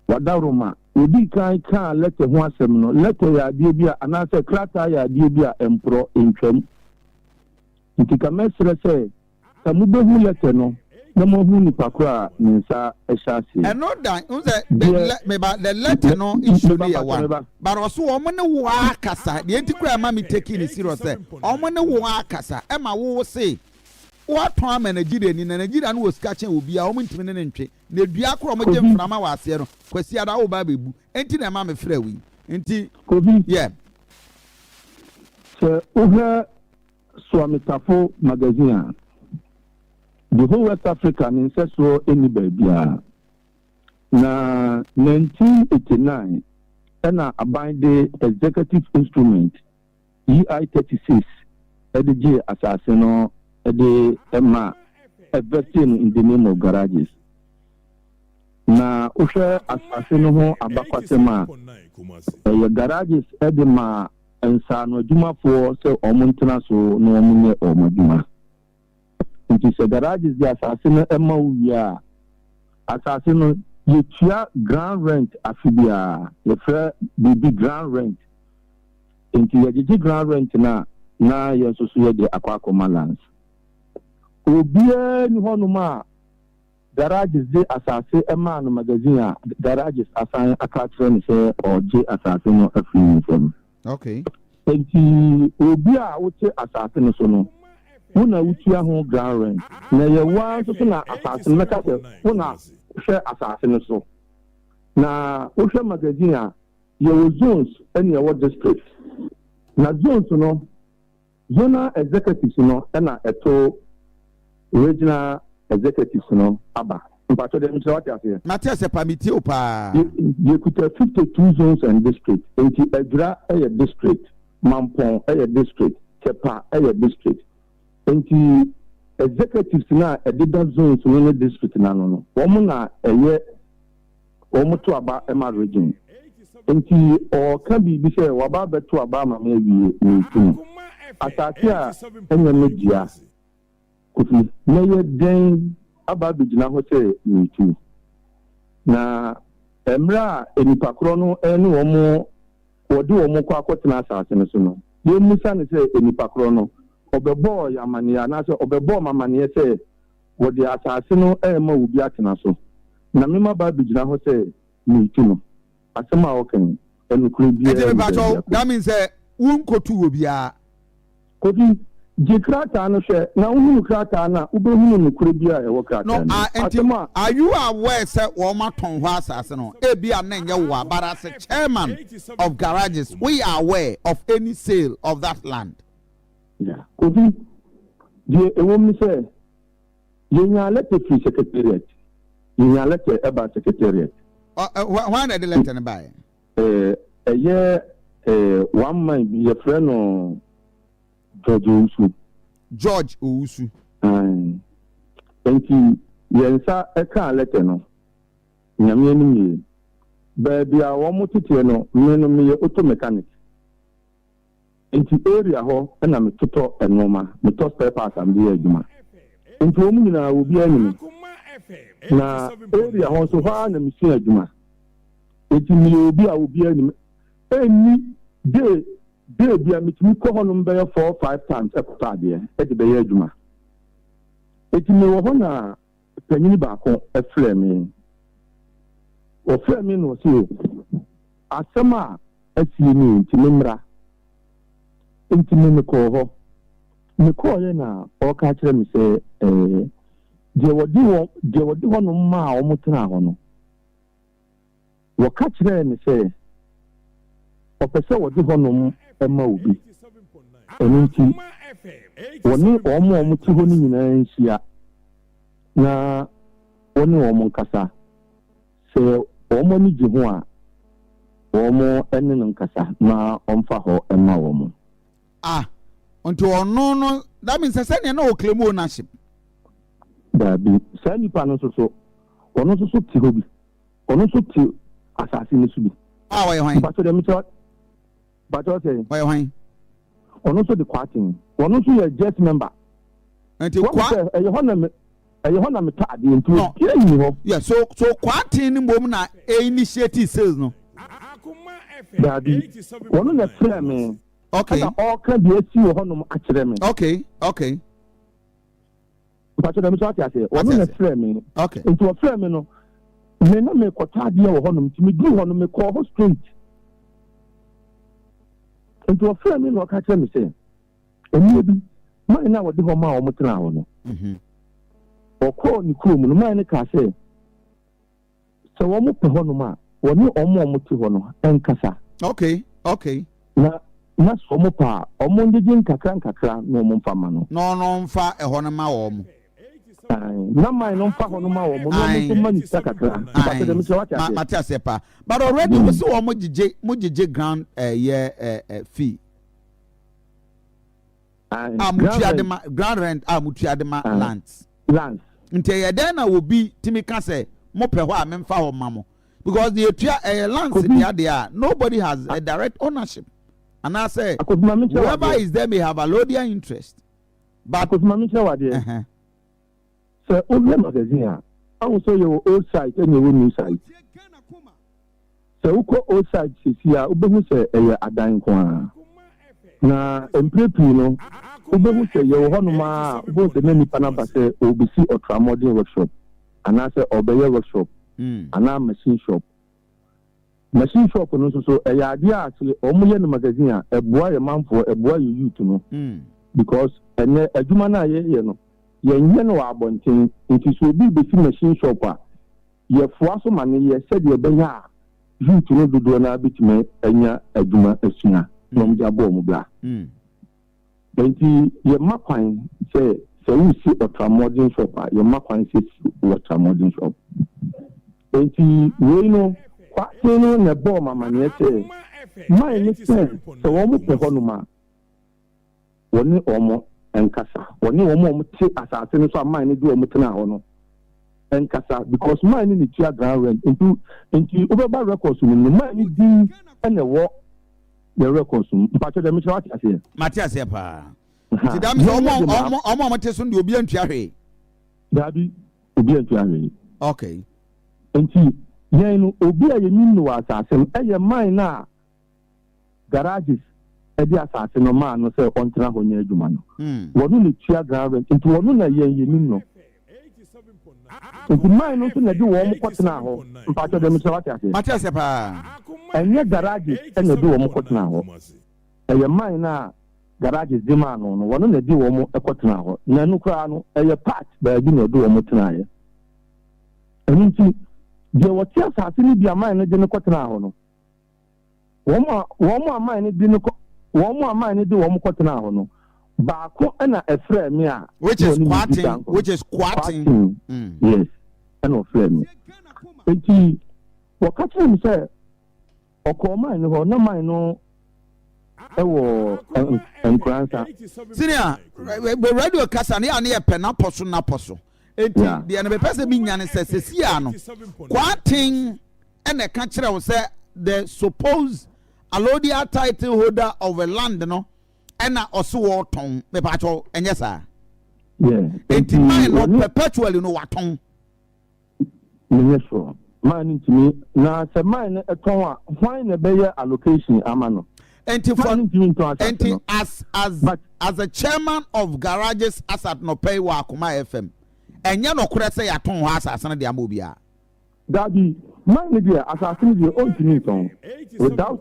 Wadaruma. Udi kan let the one seminal, let the idea and answer Krata idea empro in Trem. Ntika Mestre say, Samubo who let no. No more who pakwa Nisa Eshasi. And no that the letter no issue one. But also woman wakasa, the antiquary mammy taking it serious. Woman wakasa, Emma will say. What time and Nigerian was catching will be a woman to an entry. The Biacro from our zero, Quesiada baby, ain't in a mammy freeway. Ain't yeah. Sir, Uha Swamitafo magazine. The whole West Africa in so any baby. Na 1989, and a binding executive instrument, EI 36, EDG Assassino. The Emma investing in the name of garages. Na ushe asasino ho abakwatema. Garages edema ensano juma for se omuntena so no omunye omajuma. Nti se garages di asasino Emma uya. Asasino yetua grand rent afibia. Yefe bibi grand rent. Nti yeji grand rent na yesusu de Akoma lands. Obie ni honuma garages de asase ema no magazine garages asan akatre ni se oje asase no afiri fam. Okay. Enti obi a wote asase no so no una wutia ho ground rent na ye wan so na asase no ka se una hwe asase no so na wohwe magazine a ye zones ene ye district na zones no zonal executives no na eto regional executives no aba mpacho dem so what you say Matthias permit you pa you could have 52 zones and districts enti Edra a district Mampong a district Kepa a district enti executives na edida zones no district na no wo na eye wo to aba ema region enti o kan bi se wo ba beto aba ma me wie ni tu asase a enye media Kofi na ye den aba bigina ho se ni tu na emra enipa kro no ene wo mo wodi wo mo kwa akotena asase no so no ye musa ne se enipa kro no obebo yamane ya na se obebo mamane se wodi asase no ma obi atena so na mema ba bigina ho se ni tu no asema oken enu kro bi that means unkotu obi a Kofi Jikrata no she na unu krata na ubehunu nukure bia e wokrata no are you aware say wo maton ho asase no e bia na nye wo abara say chairman of garages we are aware of any sale of that land yeah Kofi die ewo mi say yenya letter free secretariat yenya letter eba secretariat when the letter by one man be a friend of George Owusu. Enti yensa eka letter no. Nyame ni baby a wo motete no me no me auto mechanic. Enti area ho na me toto enoma, me to spare parts am dey adwuma. Enti wo mu nyina obi anim. Na area ho so fa na me si adwuma. Enti me obi a obi anim. Eni dey Baby, I'm meeting Kohonum Bay 4 or 5 times a Padia at the Bay Juma. It's me Wahona Penny Bako, a Fleming. Or Fleming was you. Asama, as you mean to Mimra. Into Mimiko. Mikoyana, or catch them say, they were doing on Ma or Mutana. What catch them say, or Pesa was doing Emma Obi. Ennin woni omo mutu ho ni nyina nhia na woni omo nkasa se omo ni ji ho a omo Ennin nkasa na omfa ho Emma omo unto ono no that means say na o claim ownership da bi say ni pa no so ono so ti ho bi ono so ti asase ni so bi why hwan but dem say why hwan also the quarting. One also your jet member. And you quat into yeah, so quarting moment initiative sales no. Daddy, one on the frame. Okay. All can be a few honum academy. Okay. But I'm sorry, I say, one on the frame. Okay. Into a frame, no. May not make a tardy or honum to me, do honum make call straight. Into a frame, no catch me say. And maybe, my now what the home or Mutana. Or call you cool, no man can say. So one more honuma, one more mutuano, and cassa. Okay. Na somo pa omonjejin kakra no mo mfa ma no mfa ehonoma wo mo na mai no mfa honoma wo mo no mfa ni kakra but dem se what mate asepa but already we see wo mo gije ground fee ground rent mutuadema lands nte ye den na obi timi ka se mo pe ho a memfa ho ma mo because the lands there nobody has a direct ownership. And I say, whoever is there may have a lower interest. But so only magazine. I will show you old site and your new site. So who call old site is here, who say a dying corner. Na emprepino, who say your honoma, both the many panapa say OBC or Tramodin workshop. And I say Obey workshop. And I'm machine shop. Machine shop no so a idea actually omuye no magazine a boy a man for a boy you to know because and a jumana ye no ye no abontin it is will be machine shop ye fuaso mane ye said ye benya you to know do na bitime anya aduma asua no mja bo mu bla enti ye makwan say we see a tramodin shop ye makwan say what tramodin shop enti we know Quatino na bomb maniete. My listen, so almost the honuma. One omo and cassa. One omo assassin, so mine do a mutana ono. And cassa, because mine in the chair ground into over records in the money do and the walk the records. But the Matthias, Omo Mateson, you'll be in Tiare. Daddy, will be in Tiare. Okay. And yen obi a yenim no asasem eye mine na garages e di asasem no ma no se ontena honya adwuma no wono ne tua garage nti wono na yenim no nti mine no so na di wo mo kotena ho mpacho dem se wati ase pa enye garages e na di wo mo kotena ho eye mine na garages di ma no wono na di wo mo ekotena ho na no kra no eye part ba di na di wo mo tena ye nti the what you are saying be a man in the cotton no. One more man in the one cotton no. Bako and a friend me which is quatting. Yes, and of friend. Eti what catching say Akoma no no mind no and grandson. Senior, radio casa near penaposo naposo. The enemy person being an Sessiano. Quating and a country will say the supposed allodia title holder of a land, no, and also war tongue, the patrol, and yes, sir. Yeah, it's mine not perpetually no what tongue. Yes, sir. Mine to me now, it's a mine a tongue, find a better allocation, Amano. And as a chairman of garages as at no pay wa Akoma FM. And you know, could say at home has a son of the Amobia. Daddy, my idea, as I think you own to me, without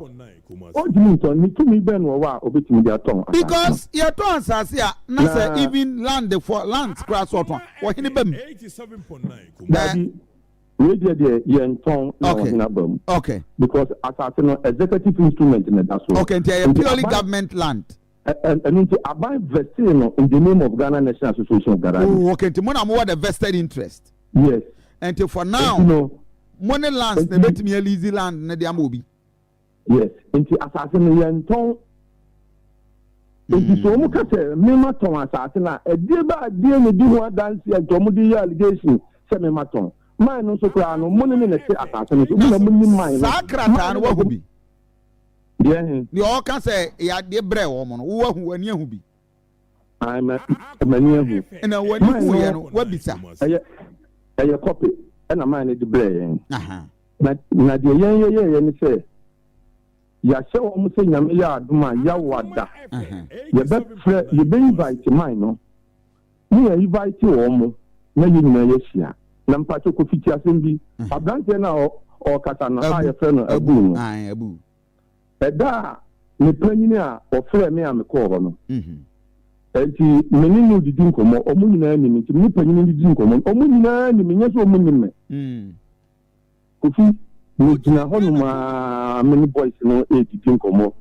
old Newton, me to me, Ben, or obey me their tongue. Because your tongue says, yeah, not even land for lands grass or tongue. What in the bem? 87.9. Daddy, we did the yen tongue in a bum. Okay. Because as I say, executive instrument in that's all. Okay, and purely government land. And into about vesting in the name of Ghana National Association of Garages. Oh, okay. To more the vested interest. Yes. And for now, money lands they let me a easy land na the Amobi. Yes. Into assassin yen ton. Into so much say me maton assassin na e dey ba dey me do one dance here to mo dey allegation say me maton. Mine no so kra no money me na say assassin so me money mine. Sakrata no wa go bi. The all can say, ya dear bre woman, who are near who be. I'm a near and a when you what be sa? A copy, and a man at the brain. But not the young, and say, ya show almost saying a milliard, my yawada. You be invited mine, no? You invite you almost, no, you know, yes, Nampacho Kofi Assembly, a branch now or Katana, a friend of Abu. Abu. Eda me panyina ofre me am ko no enti meni no didi nkomo omu nyina ni me ni panyina didi nkomo omu nyina ni me nyeso omu ni me Kofi ni gina hono ma many boys no e didi nkomo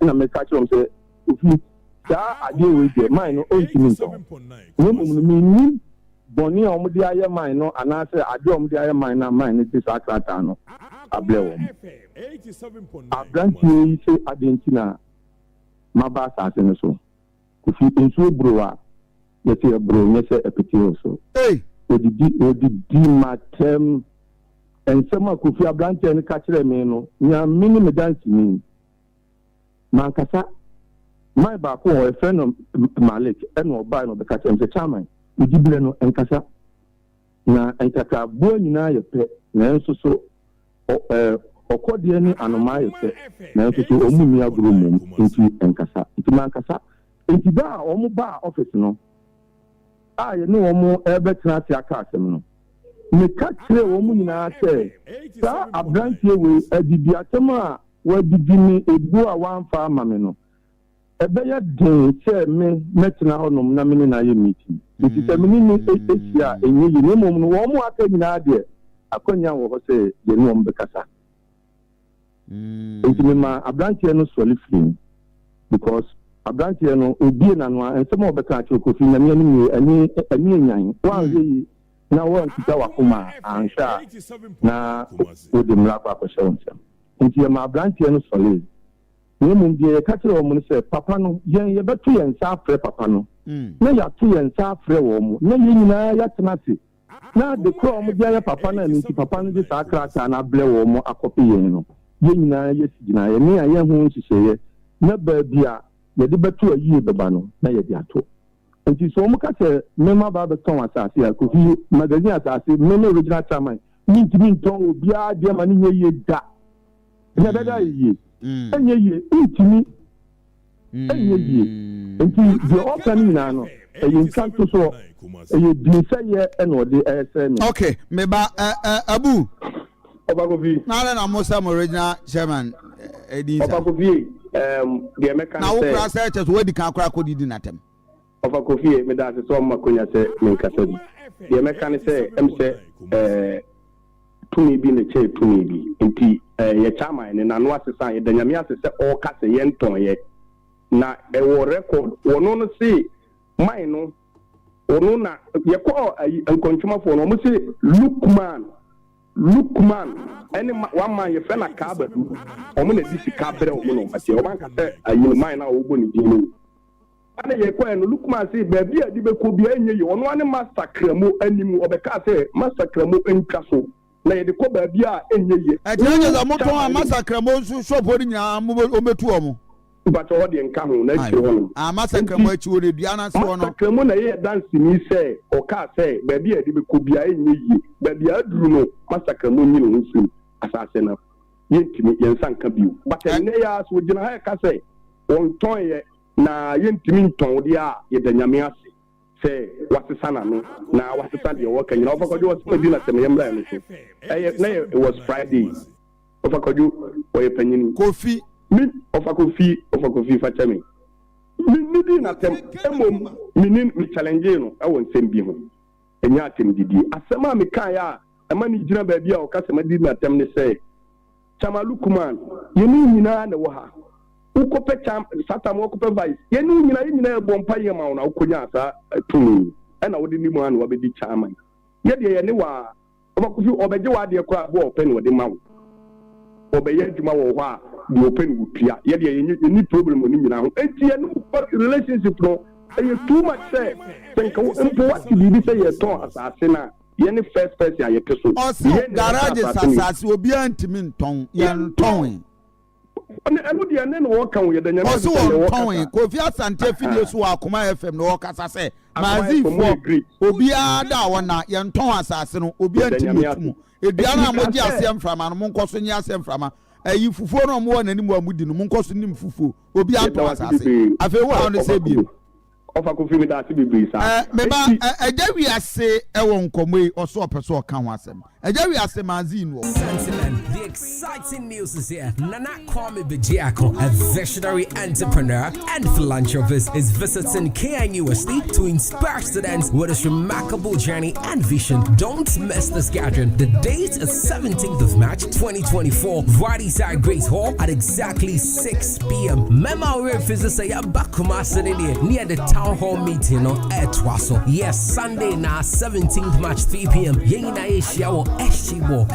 na me ka chom se Kofi sa ade we de mine no o ntimi so no mu ni boni omu de aye mine no anase ade omu de aye mine na mine ti sakrata no ablewo Abranti yi se adentina maba asase no so Kofi nsuo browa yete bro nyese epetio so odidi matem ensema Kofi abranti en ka kire me no nya mini me dance ni mankasa my ba ko e friend of Malik en oba no be ka kire me chairman udibile no enkasa na enkaka bo nyina yepe na enso so Okodi ni anoma yete na nso omu mi agro mum nti enkasa nti mankasa nti da omu ba office no ye ne omu ebetra ti aka asem no me ka kire omu nyina se sa abrantie we adidi atem a wadidi ni ebu a wanfa amame no ebeye den che me metina honom na me na ye meeting nti se me ni esia enyi ne mum no omu aka nyina de akonya wo se ye ne omu bekasa Nti ma abrantie no soli free because abrantie no obi na no ensema obeka acho Kofi na me ani enyan wan yi na wan kita wakoma ansha na odi mlako akosha onsem nti ma abrantie no soli ni mu die ka kire wo se papa no ye betu ye nsa afre papa no na ya tu ye nsa afre wo mu na ye nyina ya tenase na de ko mu dia ya papa na nti papa no de sakrata na ble wo mu akopi ye no yina yesigina ye ni aye hu nhihye na ba bia ye de betu ayi beba no na ye de ato nti so mu ka se mema ba be ton asase ya Kofi magazine asase mema original chairman ntimi nton obi a de ma ni ye da ya da ye enye ye ntimi enye ye nti de open na no e nkanto so e di se ye e no de ese okay me ba Abu Obagovi. Na Musa original chairman Edisa. Obagovi the mechanic. Na wo kra say church we di kan kra ko di natem. Obagovi me da so makonya se me nkasa bi. The mechanic say say tumi bi ne che tumi bi. Nti ye chairman ne na no asesa ye danyame asesa o ka se ye nton ye. Na e wo record wono no see mine no wono na ye ko nkontuma fo no mo say Lookman, any one man you fell a cabin, or when a DC cabin, but your man can say, you mind now, open it. And you go and Lookman say, baby, I did could be any you on one master cremo anymore, or the car say, master cremo in castle. Lay the cover be any year. I tell you, the motor master cremo, so putting your move to but all the encounter next one. I massacre what you would be honest. Cremona here dancing, me say, or car say, baby, I could be any year, baby, I do know, massacre moon, assassin. Yentimi, Yansan Kabu. But I never would you have say, on toy, na Yentimin ton, dear, yet the Yamiasi. Say, what's the son? Now, what's the son you're working? You know, because you was putting at the Yamla. It was Friday. Of a could you, or a penny. Kofi. Me of a Kofi for me. Me na tem emom me challenge no e won sem bi ho enya atem didi asema me kan ya e ma ni gina ba bia o ka se ma di na tem ne say Chamalukuman ye ni nyina na wo ha ukope cham sata mo ukope vice ye ni nyina e bompa ye ma na ukonya asa tumi e na wo di ni mu an wo be di chairman ye de ye ne wa obakufi obeje wa de kra bo open wo de ma wo obeye adwuma wo ho a the open with Pia. Yet, any problem with him now. Relationship, no, too much say. Think what you did say, you told us, Asena. Any first person, I person. Also, garages will be anti-min tongue, young tongue. ɛno deɛ ne wɔka wo yɛda nyame ɔse wɔn tɔn Kofi Asante afidie so wɔ Akoma FM no wɔkasa sɛ mazifo obiara da wɔn na yɛntɔn asase no obiara ntimi etum edua na mogye asɛm frama no monkɔ so nye asɛm frama ayi fufuo no mo wɔ n'anim a mudi no monkɔ so nim fufuo obiara ntɔn asase afei wo a ɔno sɛ biem Ofa Kofi me da ase bebre sa meba eja wi ase ɛwɔ nkɔmɔ yi ɔso ɔpɛ so ɔka ho asɛm eja wi ase mazin wɔ The exciting news is here. Nana Kwame Bejiako, a visionary entrepreneur and philanthropist, is visiting KNUST to inspire students with his remarkable journey and vision. Don't miss this gathering. The date is 17th of March 2024, Wadiside Grace Hall at exactly 6 p.m. Mema we visit say Bakuma Saturday near the town hall meeting on Etwaso. Yes, Sunday na 17th March 3 p.m. Yena Asia or Eshibo.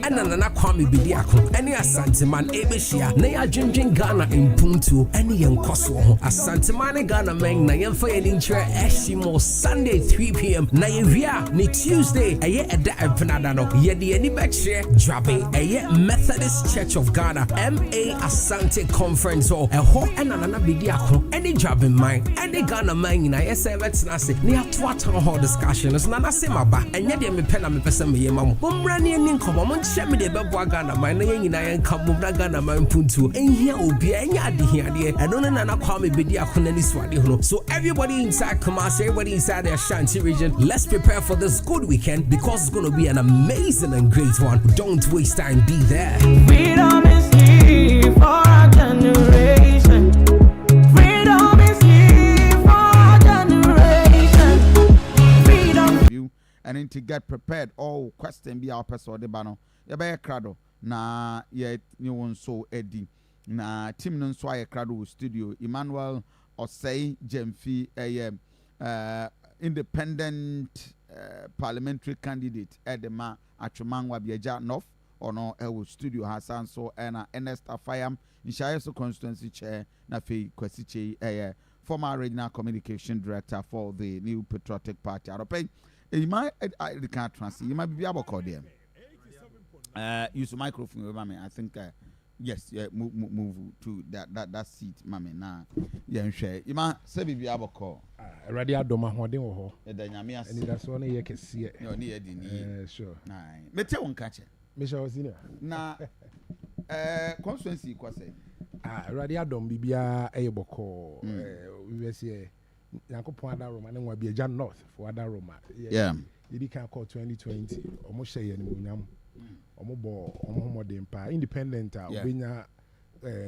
And Nana Kwame Bejiako. Any Asante man Ebeshia. Naya Jinjin Ghana in Puntu. Any young Koso. Asante man Ghana man. Nayan for an intra Eshimo. Sunday 3 p.m. Nayavia. Ni Tuesday. Aye Eda Empanadano. Yedi any backshare. Drabe. Aye Methodist Church of Ghana. M.A. Asante Conference Hall. And Nana Bejiako. Any job in mind. Any Ghana man. I say let's not say. Ni atwa hall discussion. It's Nana Semaba. And yet me pen me person me yemamu. Mumrani and Inkom. Shemi de Baba Ghana. My name is Akoma Ghana. My puntu. And here will be any idea. I don't know Nana Kwame Bejiako any swadi. So everybody inside Kumasi, everybody inside the Ashanti region, let's prepare for this good weekend because it's going to be an amazing and great one. Don't waste time. Be there. Freedom is here for our generation. Freedom is here for our generation. Freedom. And then to get prepared, all question be our person or the banner. You be a crowd na ye you want so Eddie na team no so a crowd studio Emmanuel Osei Jemfi a independent parliamentary candidate at the ma Atwemangwa Biaja North or no studio Hassan so and Ernest Afayam in Shayeso constituency chair na fe Kwesiche a former regional communication director for the New Patriotic Party. You might I can't translate. You might be able to call them. Use the microphone, mommy. I think yes, yeah, move to that seat, mommy. Now, yeah, share. You might say be able to call. Already I don't know ho. And that's one you can see it. No, near the sure. Nine. Me tell one catch it. Michelle was in there. Now, constituency, say. Already I don't be able to call. We were say. Yankopon Adaroma na be Jan North for Adaroma. Yeah. You can't call 2020. Almost say any munyam. Omo modern pa independent obinya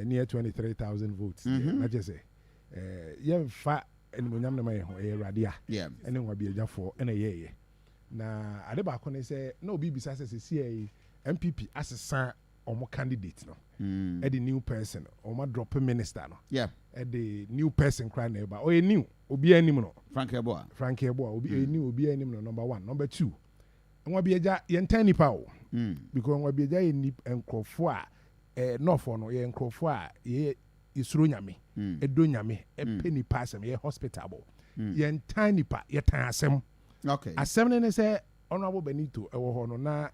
near 23,000 votes. Na just say ye fa any munyam na mai ho e radia. Yeah. Ene wa be Jan for ene ye. Na ade ba ko ne say na obi bisa say CA MPP asesa omo candidate no. At the new person omo drop minister no. Yeah. At the new person crying neighbor. Oh, new. Obi anim no. Frankie Eboa. Obi new obi anim no. Number 1. Number 2. Nwa bi eja ye ntan nipa o. Because nwa bi eja ye nip enkrofo a no for no ye enkrofo a ye isuro nyame. Edo nyame e pe nipa asem ye hospitable. Ye ntan nipa ye tan asem. Okay. Asem ne say honorable Benito ewo ho no na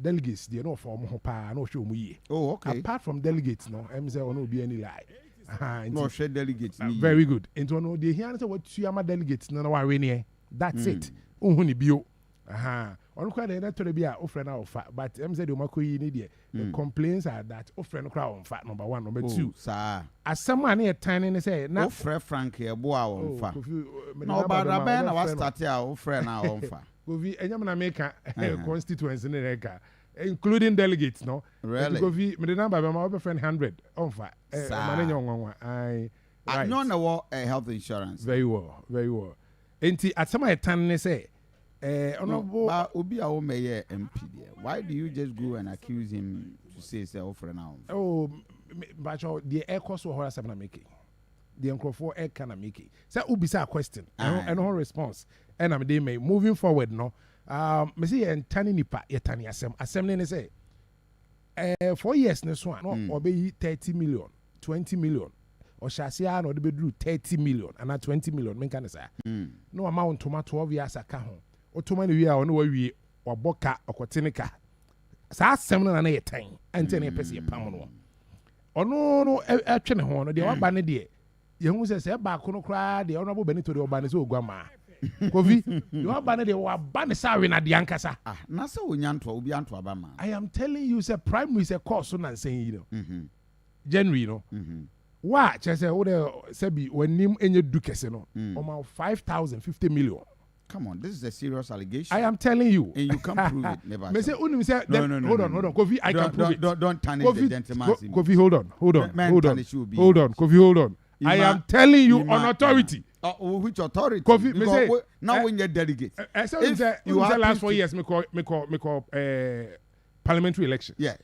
delegates dey no for mo ho pa na o hwe omu yie. Oh, okay. Apart from delegates no em say ono obi any lie. No share delegates. Very good. Into no they hear say what you am delegates no wa we ne. That's it. Ohun ni bio. On kwa dey na to be a ofre na ofa but em say the makoyi ni dey. The complaints are that ofre no kra on fa number 1, number 2. Sir. Asem an e tiny ne say na ofre Frankie Eboa on fa. No bad ba na was start here ofre na on fa. Kofi enyam na make constituency ne reka. Including delegates, no. Really? Kofi, me the number my other friend 100 on fa. I know no health insurance. Very well. Enti at some time they say, honorable Obi a mayor MP there. Why do you just go and accuse him to say self for now? Oh, but the air cost will hold us make. The uncle for air can make it. So ubisa a question and no response. And I'm they may moving forward no. Me see and tani nipa ye tani asem ne say 4 years ne so no obey 30 million 20 million or shasia no de be 30 million and 20 million men kan say no amount to 12 years aka ho otoma ne wi a no wa wi waboka okotenika sa asem na ye tan ante ne pese pam no ono no etwe ne ho no de waba ne de ye hu se ba ko no kra de ono bo benito de oba ne so ogwama Kofi you waba ne de waba ne sawe na de ankasa na se onyanto obi anto aba ma I am telling you say primary is a course so na saying you know January no wa chese wo de se bi wanim enye du kese no o 5,000 50 million. Come on, this is a serious allegation. I am telling you. And you can't prove it. Never. Me say, hold on. Kofi, I can prove it. Don't tarnish the gentleman's image. Kofi, hold on. Kofi, hold on. I am telling you on authority. Which authority? Kofi, me say now when you're delegate. If you have last 4 years, me call parliamentary election. Yes.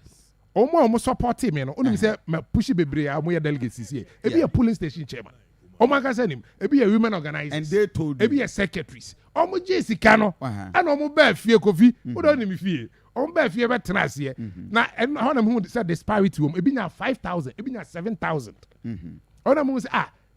Omo support him, you know. Only say me push bebre a mo ya delegates here. E be a polling station chairman. Omo ka say him. E be a women organizers. And they told you. E be a secretaries. Omo JC no. And omo ba fie Kofi. Who don't me fie. Omo ba fie be tena here. Na and how na who say disparity e be na 5,000, e be na 7,000. Ona mo say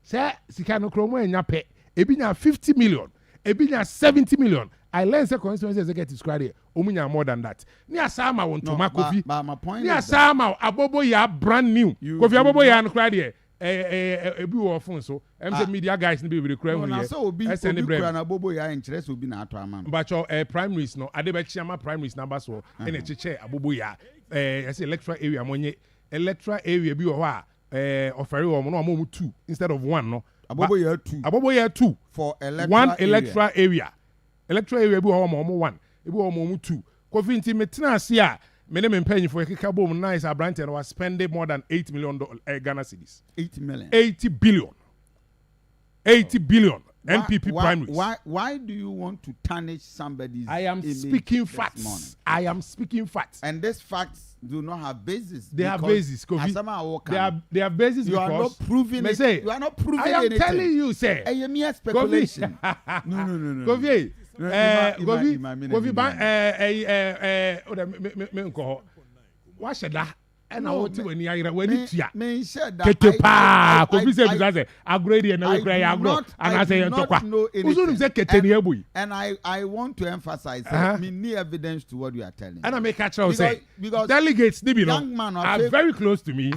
say sika no kromo enya pe. E be na 50 million. E be na 70 million. I learned say constituency executive squad here. Omunya more than that. Ni asama won to ma Kofi. My point ni asama abobo ya brand new. Kofi abobo ya no crowd here. Ebi wo phone so. Say media guys ni be we crowd here. Na so obi crowd na abobo ya interest obi na ato ama. But your primaries no ade be chiama primaries number so e na cheche abobo ya I say electoral area monye electoral area bi wo ho a ofere wo no mo 2 instead of 1 no. Abobo ya 2 for one electoral area. Electoral area bi wo mo 1 ebi wo mo 2 Kofi nti metena ase a me ne me mpanyi for ekeka bom nice abrante no was spending more than $8 million Ghana cedis. 80 million. 80 billion. 80 billion. NPP primaries. Why do you want to tarnish somebody's I am speaking facts. I am speaking facts. And these facts do not have basis. They have basis, Kofi. They have basis you because are not proving it. You are not proving anything. I am telling you, sir. A mere speculation. No. Kofi. Kofi what should that? And I want to when you tia. Kete pa. Kofi say because agree and we cry agro and I say entokwa. Say kete ni ebu. And I want to emphasize me need evidence to what you are telling. And I make catch out say because delegates are very close to me.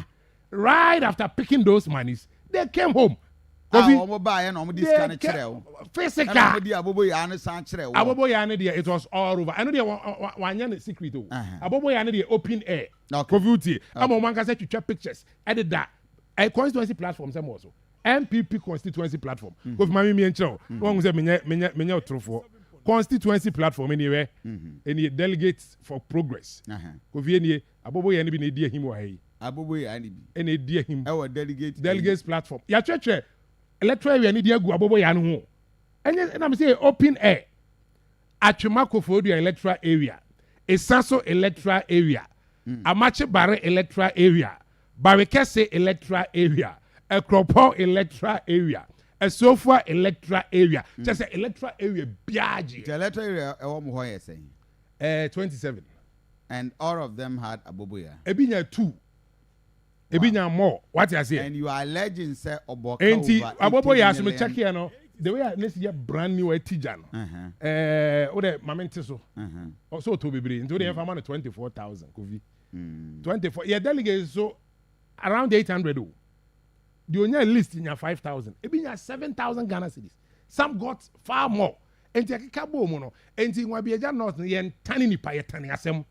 Right after picking those monies, they came home. Physical. Abobo ya it was all over. I know they one secret. Abobo ya open air. Kofi I'm on one say to pictures. Edit that. A constituency platform some also. MPP constituency platform. Kofi mami mi encho. One say menya trufo. Constituency platform anywhere. Any delegates for progress. Kofi any abobo ya bi na die him wa hi. Abobo ya ni bi. Any die him. Our delegates platform. Ya chwe electoral area ni dia gu abobo ya no ho and I'm say open air Atwemako for the electoral area Esanso electoral area Amache Bare electoral area Barekese electoral area Ekropo electoral area Esofua electoral area just electoral area biaji the electoral area how you saying 27 and all of them had aboboya ebinya 2 Ebinya more. What you say? And you are alleging say Oboka over Aboboya so me check here no. The way let's get brand new teacher no. O de mamenti so. So to be brave. Into the farmer 24,000 Kofi. 24. Yeah, delegates so around 800 o. The only list in your 5,000. Ebinya 7,000 Ghana cedis. Some got far more. Enti akeka bo mu no. Enti nwa bi eja north ye tani ni pa ye tani asem.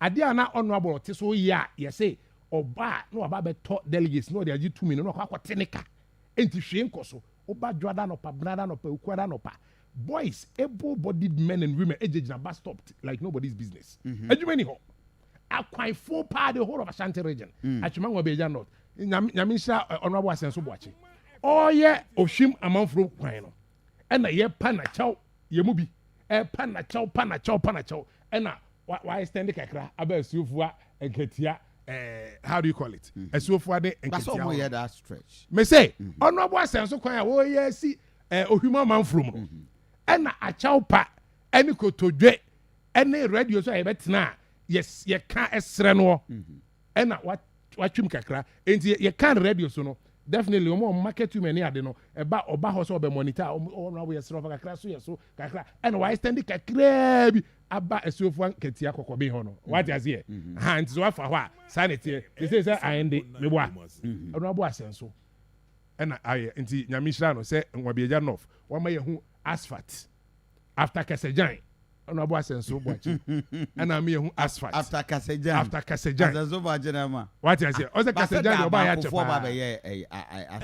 Ade ana honorable te so ya ye say Oba no aba beto delegates no dey agi 2 million no akwa tenika enti hwe nkoso oba dwada no pa brada no pa ukwada no pa boys able-bodied men and women ejejina bus stop like nobody's business adwumani ho akwan full part the whole of Asante region atwuma nwa beja not nyamisha honorable asenso boache oye ohwim amanfro kwan no ena ye pa na chaw ye mu bi pa na chaw ena why stand kakra aba asuofua enketia how do you call it? That's all we had that stretch. Me say, honorable asenso kwan a wo ye si ohwima man from. And a chaupa any kotodwe any radio so e betena ye ka esre no. And what twim kakra enti ye kan radio so no definitely omo market too many ade no eba oba ho so be monitor o we sro kakra so kakra and why stand kakra bi aba esuofu anketia kokobe ho no what is here hand so afa ho a sanity they say I end me boa ono abo asenso and I nti nyamishra no say nwabeja north wa ma yehu asphalt after Kasejan ono abo asenso boachi and am yehu asphalt after Kasejan azazoba jenama what is here o say Kasejan oba ya chepa ba be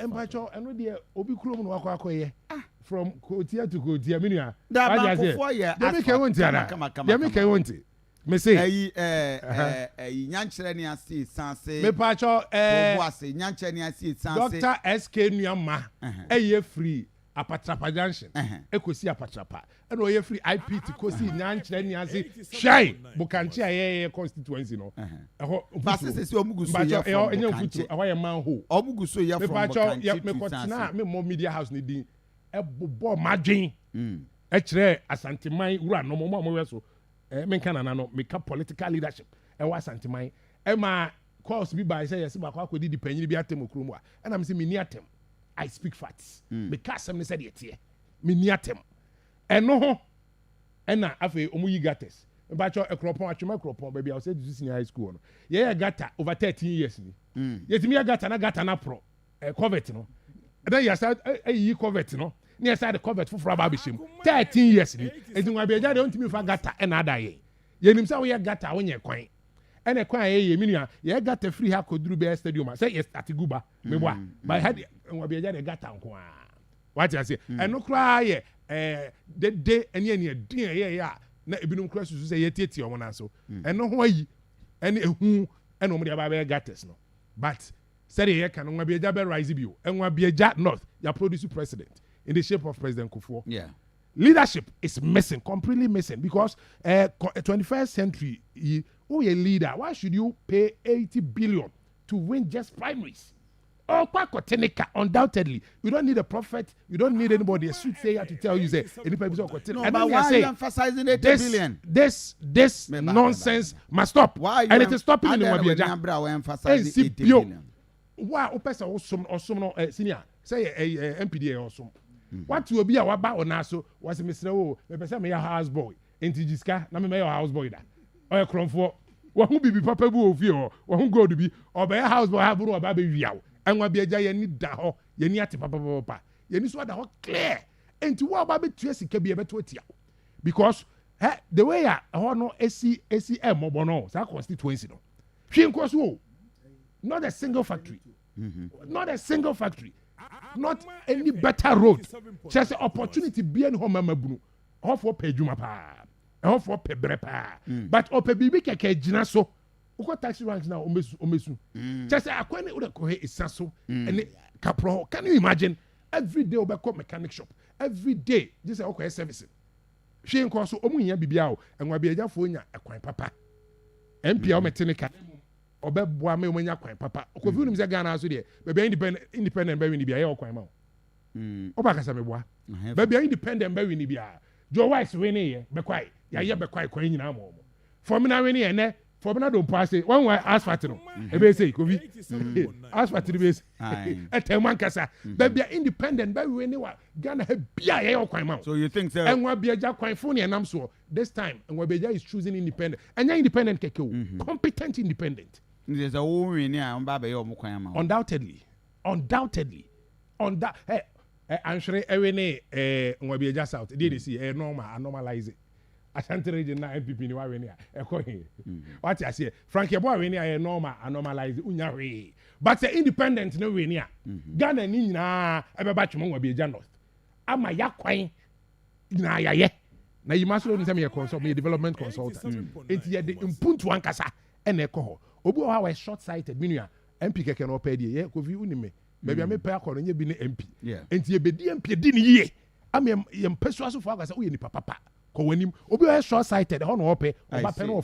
empacho eno de obi krom no akoye from Kotia to Kotia minua da ba for year dem make wonti ara dem make wonti me say nyanchere ne ase sanse me pacho obo ase nyanchere ne ase sanse Dr. SK Nuama eye free Apatrapa Junction ekosi Apatrapa eno eye free IPT kosi nyanchere ne ase shine bukanchi aye constituency no eho basese se omuguso ya from bukanchi awaye manho omuguso ya from bukanchi me kotina me mo media house ni din ebobo madwen kire Asante man wura no mo we so me kan na no me ka political leadership wa Asante man ma course bi by say yes ba kwa kodi dipanyini bi atem okromu a na me say me ni atem I speak facts because some say dey tie me ni atem eno ho na afi omuyi gates mbacho ekropon atwema ekropon ba bia o say senior high school no ye gata over 13 years ni yetimi ya gata na pro covet no then you start yi covet no near side the covet for ababishim 13 years ni enti nwa beja de ontimi fa gata na ada ye yenim say we gata wonye kwan ene kwan ye minua ye gata free ha koduru be stadium say yes atiguba meboa by had nwa beja de gata nko a what you say eno kra ye de ene din ye ya na ebinum kra susu say ye tietie omo na so eno ho ayi ene ehu ene omo de aba be gatas no but said he can nwa beja be rise bio nwa beja north ya produce president in the shape of President Kofi. Yeah. Leadership is missing, completely missing, because 21st century, you a leader. Why should you pay 80 billion to win just primaries? Oh, undoubtedly, you don't need a prophet. You don't need anybody a sweet sayer to tell you say. No, but why are you emphasizing 80 billion? This nonsense must stop, and it is stopping in the emphasizing 80 billion. Wow, no senior say MPD awesome. What will be our ba on so was Mr. O, me pesa me houseboy. Enti jiska na me houseboy da. Oya kromfo. Wo hu bibi papa bu ofie ho. Wo hu go do bi. Oba houseboy ha buru oba be wiawo. Enwa bi agya ye ni da ho. Ye ni ate papa. Ye ni so da ho clear. Enti wo oba be tue sika bi e beto atia. Because the way ho no esi mobo no. Sa constituency no. Hwe nko so. Not a single factory. Not a single factory. Not any better road. Just opportunity be any home mabunu. Off for pay juma pa. Off for pay brepa. But ope bibi keke jina so. Uko taxi ranks now omesu. Just akwene uda kohe isaso. And kapro. Can you imagine? Every day obeko mechanic shop. Every day. Just okay servicing. She nko so omu nya bibia o. Enwa biaja fo nya ekwan papa. MP o metenika. Obeboa me omanya kwan papa Kofi nim se Ghana so de be independent be wini bia ye okwan ma oba kasa meboa be independent be wini bia Joe Wise wini ye be kwai ya ye be kwai kwan nyina mo for me na wini ye ne for me na don pass one way asphalt no e be say Kofi asphalt be say eteman kasa be independent be wini wa Ghana ha bia ye okwan ma so you think so enwa bia ja kwan fo ne nam so this time enwa bia is choosing independent enya independent keke o competent independent. There's a woman here on Baba Yomukama. Undoubtedly. I'm sure every will be just out. Did you see a normalize it? Asante region na MPP ni wawe ni ekohe. What I say, Frankie boy we ni normalize unyawe. But the independent no we ni Ghana ni na ebeba chimo will be north. Ama yakwan na yaye. Na you must know me consult me development consultant. It ye the impuntu ankasa ene ekoho. Obi o ha short sighted minua MP keke no pɛ die ye Kofi unime baby me pɛ akɔro nye bi ne MP enti ye bedi MP di ne yie am ye mpeso asofo agasa wo ye ni papa ko wanim obi o short sighted ho no pɛ oba pɛ no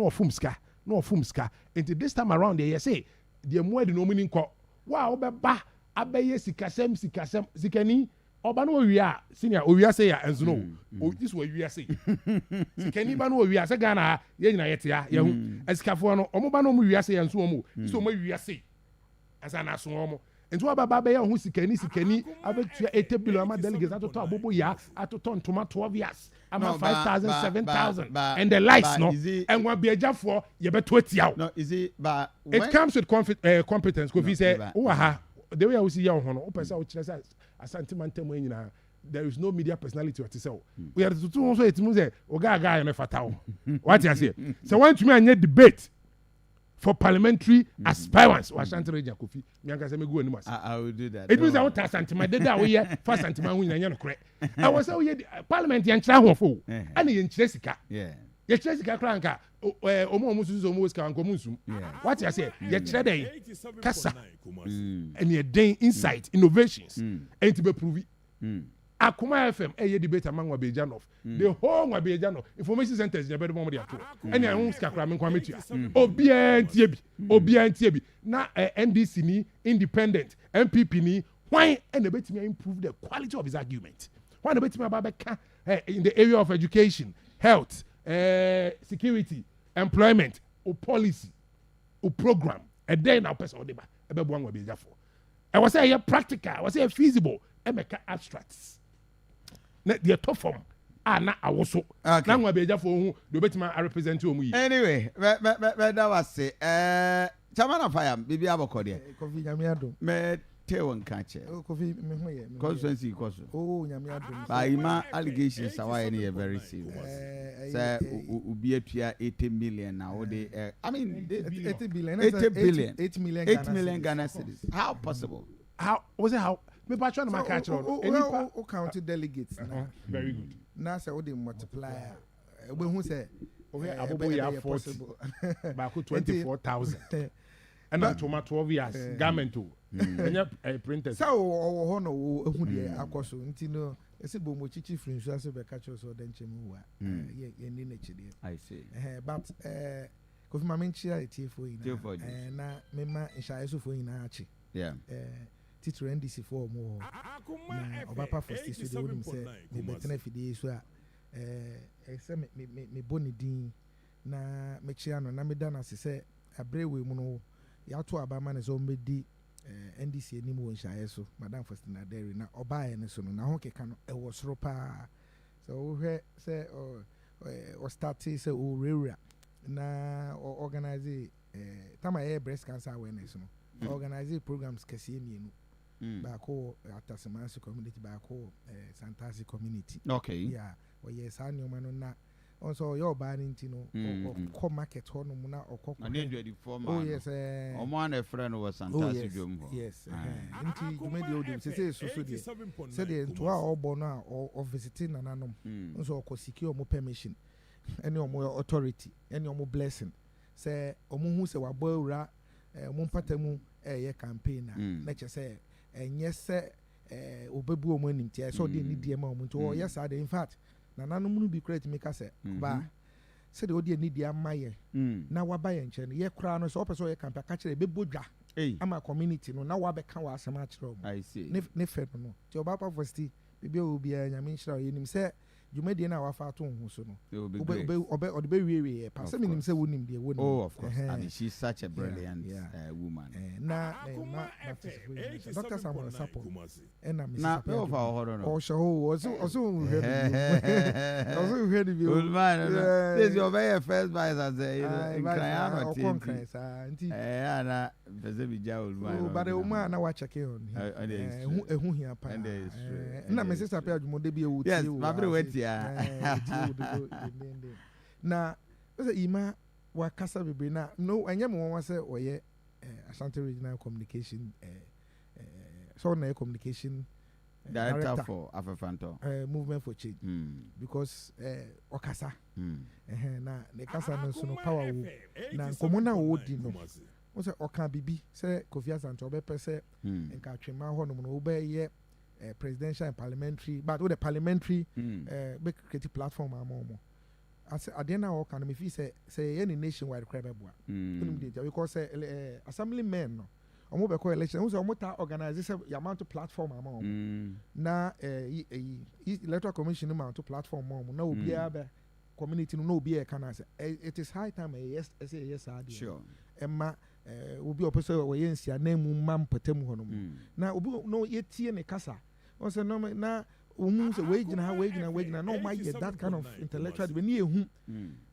ofum ska enti this time around ye say the muadi no muni nko wa obeba abeye sikani oba no owia senior owia say ya enzo no this wa owia say sikani ba no owia say Ghana ye nyina yete ya hu esikafo no omo ba no owia say enzo omo so omo owia say asa na so omo nti wa baba be ya ho sikani abetua 80 billion ama delegates atoto abobo ya atoto ntoma 12 years ama 5,000 7,000 and the likes no and wa be agafo ye beto atia no is it but it comes with competence Kofi say wo ha the way I see ya ho no o pesa o kire say Asante mantem anyina there is no media personality what say we are to so etimu say oga na fatawo what you say so want me anya debate for parliamentary aspirants or Asante region Kofi me anka say me go animas I will do that it means I want Asante my dey we here for Asante man hu nya no kore I was say we parliament yan kira ho fo ana yan kira sika yeah ye kira sika kra nka omo susu omo sika nko musum what you say ye kira dey kasa and ye dey insight innovations and to be prove Akoma FM a debate among Wabejanov. The whole Wabejanov information centers in the bedroom of the ato. And I won't scrap me committee. Obian na NDC ni independent MPP ni why and the bet me improve the quality of his argument. Why the bet me about in the area of education, health, security, employment, or policy, or program. And then our person deba ebe buang Wabejafo. I was say practical, I was say feasible, and make abstracts. The top form na awoso na nwa beja for hu do betima represent omu yi anyway that was say chairman of fire bibi abokode Kofi nyame adom me te won ka che Kofi me ho ye constituency koso nyame adom ba ima allegations away ni very serious say ubi atua 80 million na wo de I mean 80 billion 8 million Ghana cedis how possible how was it how me pa try na catch on any county delegates very good na say we dey multiplier we hu say okay abobo ya 40 ba ko 24,000 and na toma 12 years garment o enya printers so ho no hu de akoso nti no ese bo mo chichi free so ase be catch us o den chemu wa ye ni na chide I see but Kofi ma men chia etifo ina na me ma insha so fo ina achi yeah titro NDC for mo na obapa for state studio wonim say me betena fidie so a say me boni din na me chia no na me da na se abrewe mu no ya to abama ne so medi NDC ani mu nshaye so madam Faustina Dairy na obaye ne so no na ho keka no e wo soro pa so wo hwe say o start say o rewura na organize tama breast cancer awareness no organize programs kese mienu baako Atasemansi community baako Santasi community okay yeah o yes anoma no na also your ban into no ko market ho no mu na okoko na dey the former oh yes omo an friend was Santasi dwom ho yes nti jumedi odum say so dey say dey to a obo no a o visiting nananom nso o secure mo permission any omo authority any omo blessing say omo hu say wabo awura mo mpatamu ye campaign na che say enye se obebu omo anim tie so dey need ma omo nto yes ade in fact na nanom no bi create make say ba say dey odi need ama ye na waba ye nche ye kra no so person ye campaign ka kire bebodwa ama community no na wabeka wa asema kire omo I see ne fe no ti oba pa first bibi obi nyame nshira ye nim say jumedi na wafa to hu so no obe we pa say minim say wonim de wonim oh of course and she's such a brilliant woman na Dr. Samuel Sapo and na me of our horror oh so ready view old man this your very first vice as in Criano TV na pese bi ja old man but o man na wa check on ehu hia pa na me sister pe adwumode bi ewu yes my brother na so ima wa kasa bebre na no enye mo won say oye Asante Regional Communication so na communication director for Afefanto movement for change because okasa na ne kasa no so no power wo na komuna wo di no o say oka bibi say Kofi Asante obepese nka twema ho no no obeye presidential and parliamentary but with the parliamentary big creative platform amomo as adena o kan me fi say any nationwide crab boa because assembly men no omo be call election so omo ta organize say amount of platform amomo na electoral commission amount to platform amomo na obi be community no obi e kan say it is high time yes say yes sure emma obi opese we yensia na mu mam patam ho no na obi no yetie ne kasa on say no na omu say we gina no ma ye that kind of intellectual be ni ehu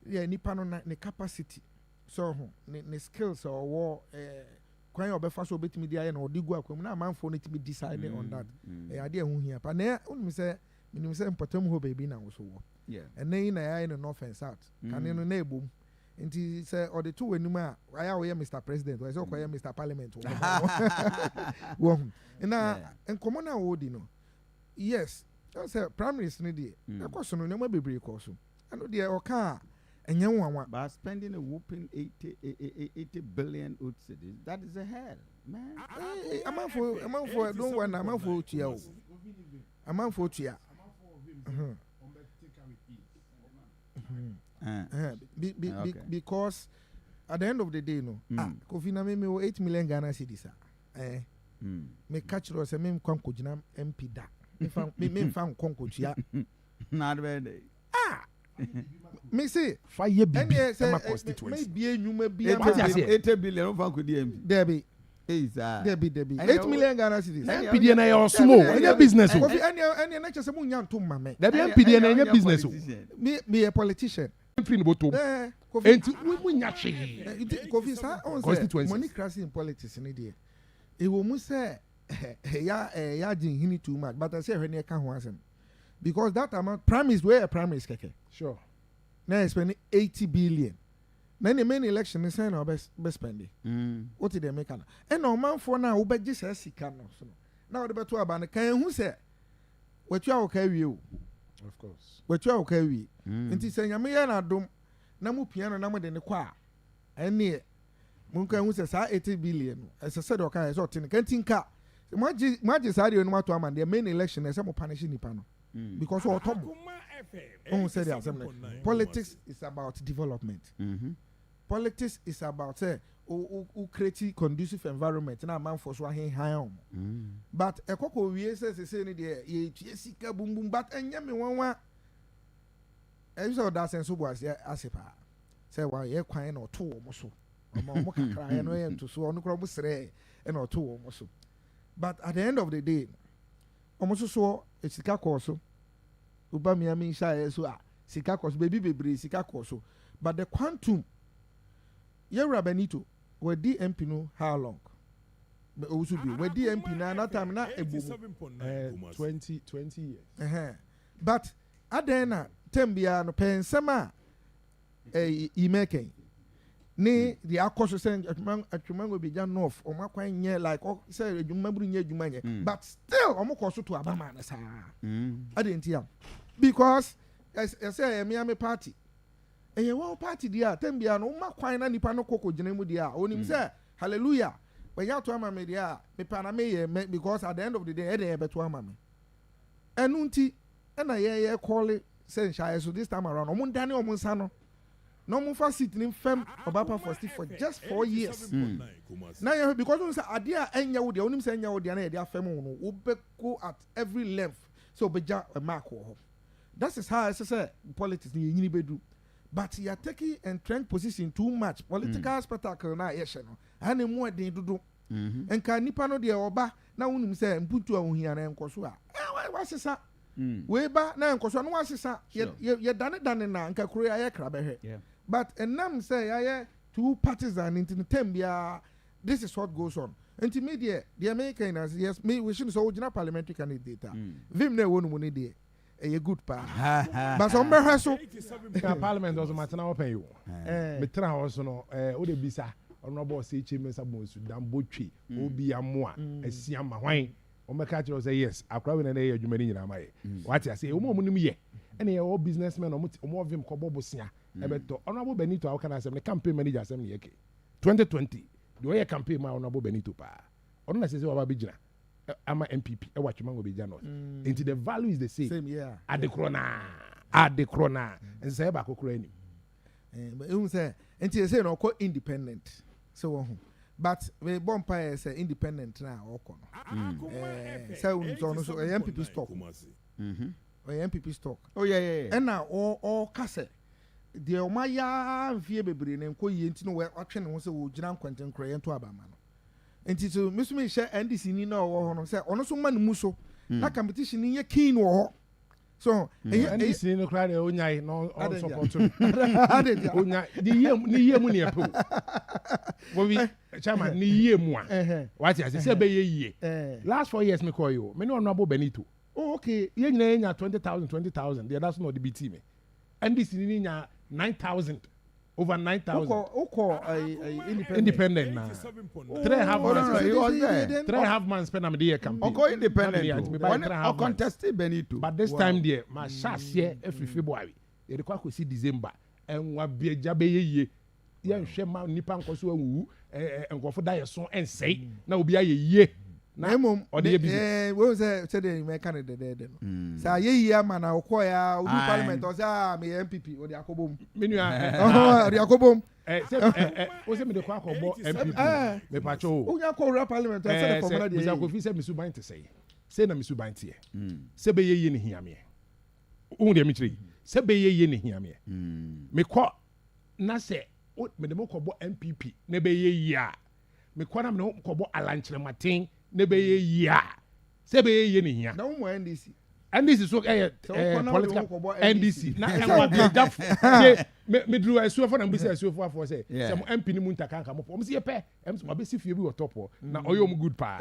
yeah nipa no na ne capacity so ho ne skills or war kwan obefa so betimi dia ye na odigu akwam na amanfo no timi decide on that ade ehu hia pa na unim say patam ho baby na wo so wo and then na ya no north and south kan no na ebom nti say or the two enum a aya we Mr President we say okoye Mr Parliament wo na enkomo na wo di no yes I say primaries ni dey ekoso no nyama bebre ekoso ano dey oka enye nwanwa but spending a whooping 80 billion odd cedis, that is a hell, man. Amanfo don't want amanfo tua o amanfo tua because at the end of the day no Kofi na me 8 million Ghana cedis me catch ro say me kwan kogina MP da me fa nkon tua na de me say fire bibi my constituency maybe enyuma bi 80 billion of ko di MP Debbie 8 million Ghana cedis MPD na your small any business o any na chese mu nya ntom mame Debbie MPD na any business o me a politician free no botom enti we nya che Kofi sa on say money crisis in politics ni dey e wo mu say ya jin hini too much but I say hwe na ka ho asem because that amount primaries where a primaries keke sure now spending 80 billion then the main election is saying our best spending what did they make and no man for now we just say sika no so now the better about can who say what you are okay you of course what you are okay we nti say nyame ya na dom na mu piano na mu de ne kwa ene mun kan who say 80 billion as I said okay so tin kan tinka maji sare no mato amande the main election is say mo punish nipa no because what said politics is about development. Politics is about who create conducive environment na man for so high but ekoko wie say ni dey ye sika boom boom but enya me wanwa e so that sense so boas asepa say wa ye kwan na oto wo so mo kakra ye no ye nto so ono kro mo sere e na oto wo so but at the end of the day omo so sika koso uba miami sha so sika koso baby bebre sika koso but the quantum Yera Benito we DMP no how long but also be we DMP na that time na ebu 20 years but adena tembia no pensema imeken ni the akoso send atman go be jan north o makwan nye like say adwuma buru nye adwuma nye but still o mokoso to abama na sa adentia because as say Miami party and you want party dia tembia no makwan na nipa no koko gina mu dia onim say hallelujah when you to ama me dia me pana me because at the end of the day e dey beto ama me enunti na ye call say shy so this time around omo ndane omo nsa no no mo fa sit ni fam obapa for just 4 years now you because on say adia enya wo dia onim say enya wo dia na ye dia fam no wo be go at every length so beja a mark wo that is how I say politics ni nyini bedu but you are taking entrenched position too much political spectacle na yes no ani mu adin dudu enka nipa no de oba na wonum say mputu ahohia na enkoso a wasesa we ba na enkoso no wasesa ye dane na nka kuro ya kra behwe but enam say ya two parties and in tembia this is what goes on enti media the American as yes me we should so original parliamentary candidate vim na wonu mu ne de a good pa but some so parliament doesn't matter now pay you me tra also no o de bisa honorable say chairman sabonsu dambotwe obi amoa asia ma hwan o me ka say yes akra we na ye adwuma ni nyina ma ye what you say o mo nim ye ene ye o businessman o mo vim ko bobosia e beto honorable Benito how can I say the campaign manager asem ne yeke 2020 the way campaign ma honorable Benito pa ono na say wa ba bigina ama MPP e watchman go be jano into the value is the same yeah adekrona and say ba kokoro ani but you say enti say no ko independent so but we bompa say independent na oko no say unzo no so MPP stock MPP stock oh yeah and now all kase the Omaya Fia Bebre and Koyi into where auction was a Jiran Quentin Cray to Abama. And to Miss Misha and this in or say, on so man muso, na competition in your keen war. So, and this in the crowd, no support. The year money a pool. When we, Chairman, the year one. What is it? Say, be a year. Last 4 years, me call you. Me no know Benito. Oh, okay. You know, 20,000. Yeah, that's not the BT me. And this in 9,000. Over 9,000. Independent now. 3.5 months spend on the year campaign. Okay, independent. I contested Benito. But this time there, my chance here every February. They require to see December. And what be a jabby ye. Young Shema Nipan Kosu and go for die song and say, now be a year. Now, or the what was that? Said in my Canada. So, yeah, man, I'll acquire Parliament or me MPP or the Akobom. The Akobom. Was it the quack or MPP? Me pacho. Oh, you call Parliament. I said, Kofi said, Miss Ubain to say. Say, no, Miss Ubain here. Sebe ye in here, me. Only a mitri. Sebe ye in here, me. Me quack. Na say, what me the moko MPP. Nebe ye ya. Me quanam no kobo alanchre matin. Nebe ya sebe ye ni hia na mo NDC so political NDC na enwa be daf me dru asuo for na mbisa asuo for say some MP ni munta kan kam mo se pe em so be si fie bi wo top na oyo mu good pa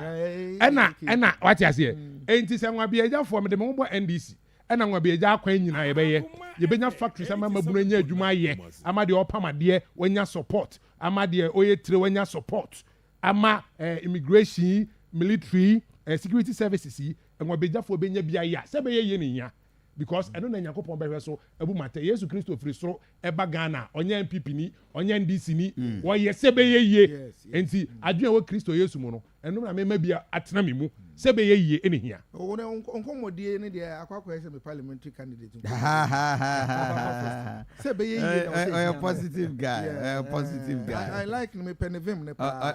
ena what you say enti se nwa be eja for me de mo bo NDC ena nwa be eja akwan nyina ye be ye benya factory sama mabunu nya adwuma ye ama de opamade wanya support ama de oye tire wanya support ama immigration military security services and what beja for benya bia ya se be ye ni ya because I don't know Yakopon be so ebu mate Yesu Kristo free so eba Ghana onye MPP ni onye NDC ni wo ye se be ye enti adwen wo Kristo Yesu mu no eno na me bia atena me mu se be ye eni hia o ne onkomodie ne de akwakwa se me parliamentary candidate se be ye a positive guy I like me penevim ne pa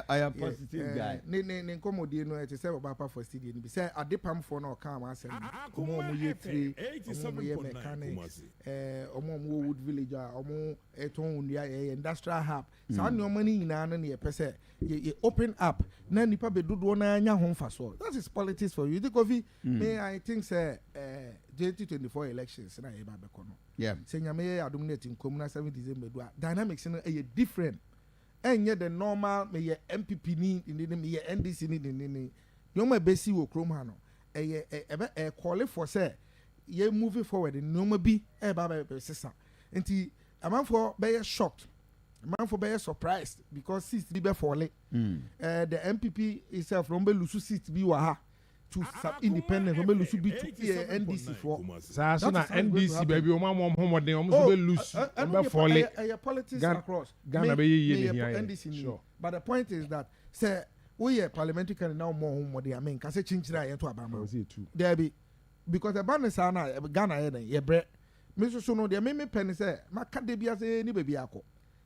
I am positive guy ne onkomodie no e se Obapa for studio ni be say adepam for no ka ma asem komo mu ye three omo ye mechanics omo wood village omo eton ndia industrial hub sa ne omo ni nyina no ne pese ye open up na nipa be dodo na anya ho mfaso that is politics for you the Kofi I think say 2024 elections na e ba be kono say nyame ye adom na tinkom na 7 December do dynamics no e different enye the normal me ye MPP ni me ye NDC ni you ma be si wo krom ha no e call for say ye moving forward no ma bi e ba be sesa enti amanfo be shocked amanfo be surprised because seats be fall the MPP itself from be lose seats bi wa ha to independent from be lose bi to NDC for sa so na NDC baby o ma mo homodin o mo be lose be fall politics across Ghana be ye NDC sure but the point is that say we parliamentary candidate now more homodin I mean can say chinchira ye to abama there be because the ban say na Ghana ye bre me so no de me pen say maka de bia say ni baby akọ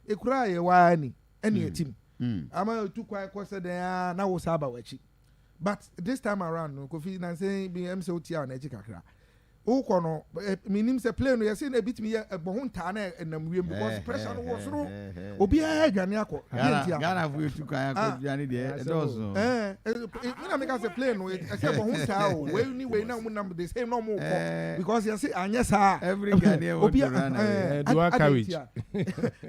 ekura ye wa ni ene team ama tu kwa ko say den na wo saba wachi but this time around no Kofi na say BM say otia na echi kakra o ko no minim say play no ye say na bit me ebohun ta na enam wiem because pressure no was no obi adwane akọ Ghana fu tu kwa akọ adwane de edozo na make say play no say ebohun ta o we ni we na mu the same no mo ko because you say anya sa every Ghanaian obi dual carriage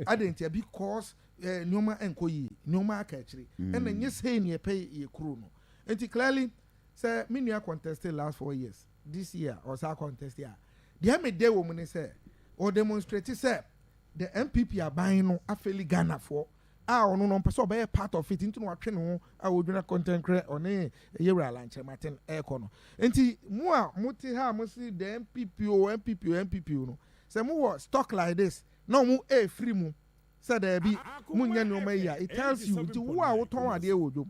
adentia because nyoma enkoyi nyoma akachiri and nye say ne pay ye kuro no enti clearly say me nua contested last 4 years this year or sa contest here the me dey woman say or demonstrate say the MPP are buying no afeli Ghana for ono no person be part of it into no atwe no a woduna content create on e yewra lanche Martin Ekono enti mo a muti ha mo see the MPP no say mo stock like this no mo free mu say there be munya no ma it tells you wo a wo ton ade wodom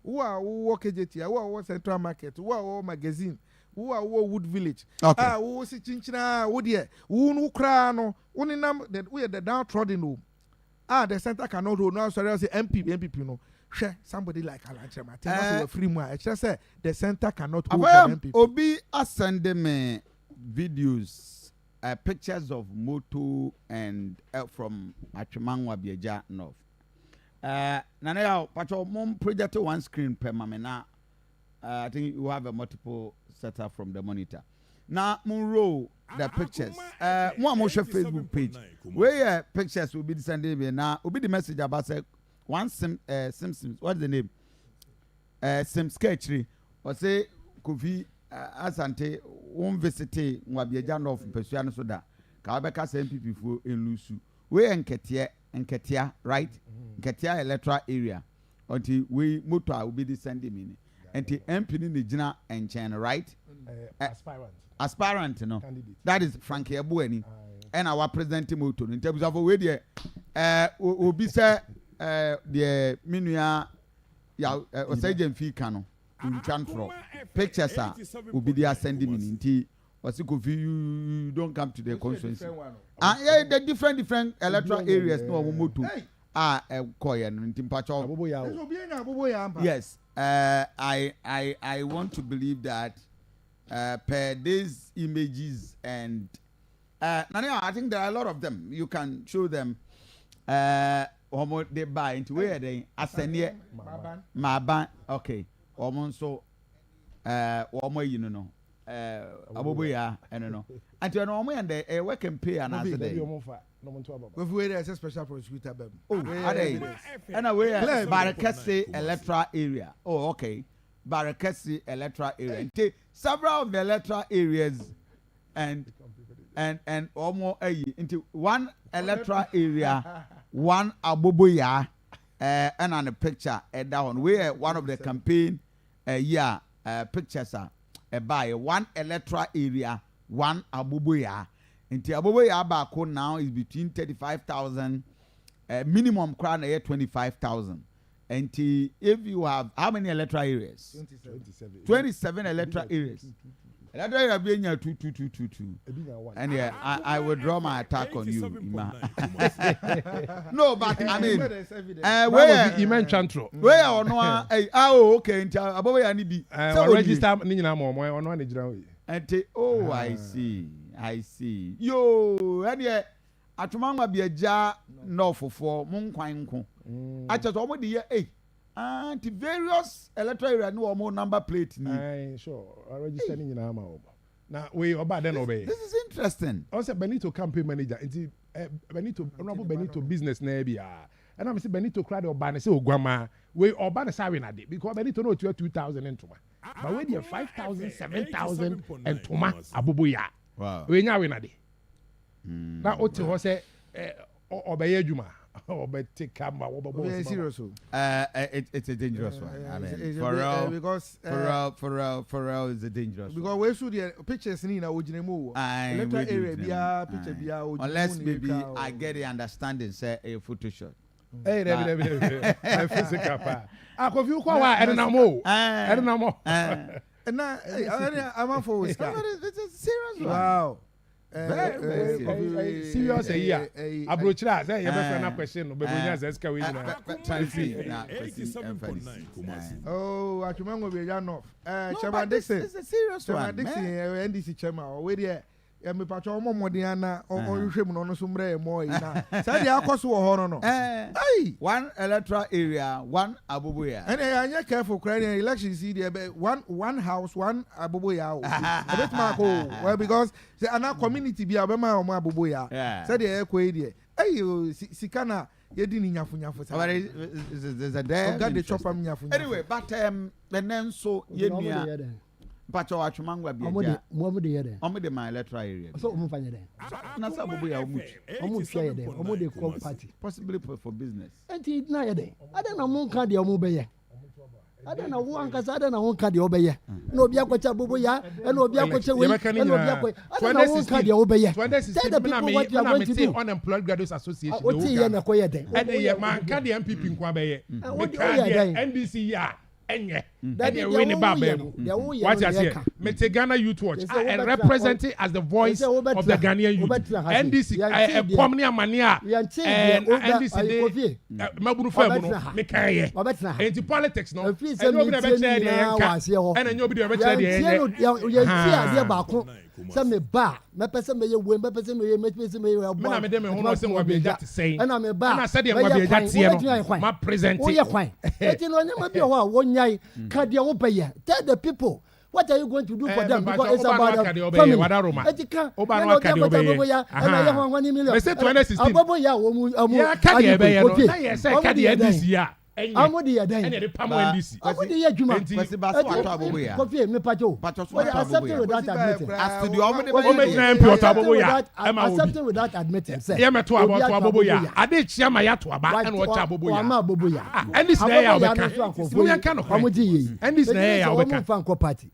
wo a wo KJT wo a Central Market wo a magazine wo a Wood Village wo si chinchina wo de wo no kra no wo ni nam the downtrodden no the center cannot hold no sorry say MPP no share somebody like Alanche Martin so free mu I just say the center cannot hold MPP obi asende me videos pictures of Moto and from Achimangwa Bieja North. Nanaya, Pacho, mom project one screen per mamena. I think you have a multiple setup from the monitor. Now, Monroe, the pictures. One more Facebook page. Where pictures will be sending me now. Will be the message about one Simpsons. What's the name? Sim Sketchy. Or say Kofi Asante won't visit Wabiajan of Persuano Soda. Kabeka send people in Lusu. Where and Ketia, right? Ketia Electra area. Until we motor will be the sending me. Until MP in the Jina and China, right? Aspirant, no. Candidate. That is Frankie Abueni. And our president Moto. In terms of where the will say the Minuya Osajan Fee Cano in Chantro. Pictures will be there sending me in tea. Or you don't come to the constituency. Yeah, the different electoral areas no Moto. Koyan in Timpacho. Yes. I want to believe that per these images and I think there are a lot of them. You can show them they buy into where they Asante Maban okay almost so you know Aboboya and no and you know and they work and pay and answer day. We there's a special prosecutor. Are they? And away Barakasi electoral area. Oh, okay. Barakasi electoral area. Several of the electoral areas and almost into one electoral area, one Aboboya, and on the picture down where one of the campaign pictures are by one electoral area, one Aboboya. Inti Aboboya Abako now is between 35,000, minimum crown 25,000. And if you have how many electoral areas? 27 electoral areas. Electoral area being 2. And yeah, I will draw my attack on you. No, but I mean, where you mentioned where or no? Okay. Inti Aboboya ni bi. Register ni na mo on one ejira. And oh, I see. Yo, and yeah, Atumangwa Bieja no for Munkwan nko. I just almost the anti various electoral area no more number plate ni. Sure. I register ni na ma. Na we oba den obey. This is interesting. Also Benito campaign manager. Benito honorable Benito business na bia. And I'm say Benito crowd oba na say ogwama. We oba na sawe na de because Benito no 2,000 entoma. But we dey 5,000, 7,000 entoma Aboboya. Wow. We nya we na de. Na oti ho say obeye adwuma. Obete kama obo serious. It's a dangerous one. I mean, for real is a dangerous because we should the pictures ni na ojinemu. Electoral area bia picture bia ojinemu. Unless maybe I get the understanding say a Photoshop. Hey, physical pa. Kofi kwa wa enamo. Enamo. Na I'm for it's a serious one. Wow. Very serious here. Abrochira say you better na question no be nya zeska we na. Oh, Achumango be enough. Chairman Dixon. It's a serious one. Chairman Dixon NDC chairman. We there me pacho omodina ohwehwem no so mre mo ina say dia akoso wo ho no one electoral area one Aboboya and anya careful crying election see there one house one Aboboya a bit mark well because say ana community bi abema o Aboboya say there ekwe there sikana yedi ni nyafunyafu say there's a there got the chopper nyafunyafu anyway but then so yenua Pacho Achumangwa Bieja. Omo de my electoral area. So umfanya dem. Na sa Aboboya omuchi. Omo twa dem. Omo de call party. Possibly for business. Enti na ye dem. Ada na mo nka de omo beye. Ada na wo ankasa ada na wo nka de obeye. Na obi akwacha Aboboya, na obi akwacha we. Na obi akwa. Ada na wo nka de obeye. 2016 na me unemployed graduates association. O ti ye na ko ye dem. Ade ye man ka de MPP nkwa beye. Me ka de NDC ya. Enye. Winnie Babem. What I say? Mete Ghana Youth Watch. I represent it as the voice of the Ghanaian youth. NDC, Pomnia Mania, and NDC, Mabunu Famuno, Mikaye. And the politics, no. And nobody ever said the and nobody ever said the Say me ba, me person me ye we, me person me ye, me person me ye. Me na me dem ho no say wa be agya te say. Na me ba. Na say dem wa be agya te no. Ma present. Wo ye kwan. Eti no nyama bi ho a wo nyai ka de wo be ye. Tell the people what are you going to do for them because it's about the family. Etika. Oba no aka de obeye. Na ye ho 1 million. Me say 2016. Abobo ya wo mu ya ka de be ye no. Na ye say ka de this year. Amudi ya dan. Ene de pam NDC. Amudi ya juma. Kwesi ba so ato abobo ya. Kofi me pacho. Accepting without admitting. As to the omode o me try MP auto abobo ya. Accepting without admitting. Say. Ye me to abobo ya. Ade chia ma ya to aba ene wo cha abobo ya. Wa ma abobo ya. NDC na ya obeka. Mo ya ka no. Amudi ye. NDC na ya obeka. Omo fan ko party.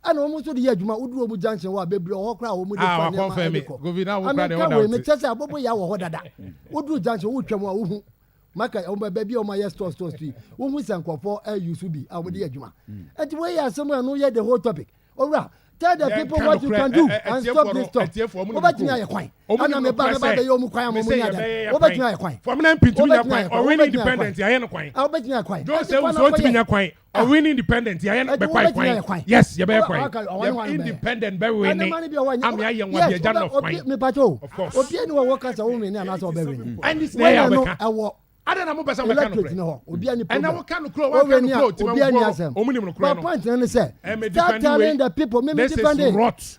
Ana omo so de ya juma uduro omo junction wa bebre o kra omo de fa ne. Confirm me. Govi na wo kra de wo da. Me chese abobo ya wo ho dada. Uduro junction wo twam a wo hu. Maka omba baby o my store street wo hu sankofo use bi a wo de adwuma enti we ya asem no ye the whole topic ora tell the people what you can do and stop this stuff obetimi aye kwan ana me ba be yo mu kwan mo mu nya da obetimi aye kwan for me na pintu nya kwan or win independent ya ye no kwan obetimi aye kwan don't say so timi nya kwan or win independent ya ye no be kwan yes ye be kwan independent be win am ya ye nwa be ja no kwan me pacho of course obi ni wo kasa wo me ni ana so be win and this na ya be ka ada na mo pesa mo ka no kro obi ani problem and na wo ka no kro wa ka no kro ti obi ani asem omunim no kro no point na say start telling the people me defend it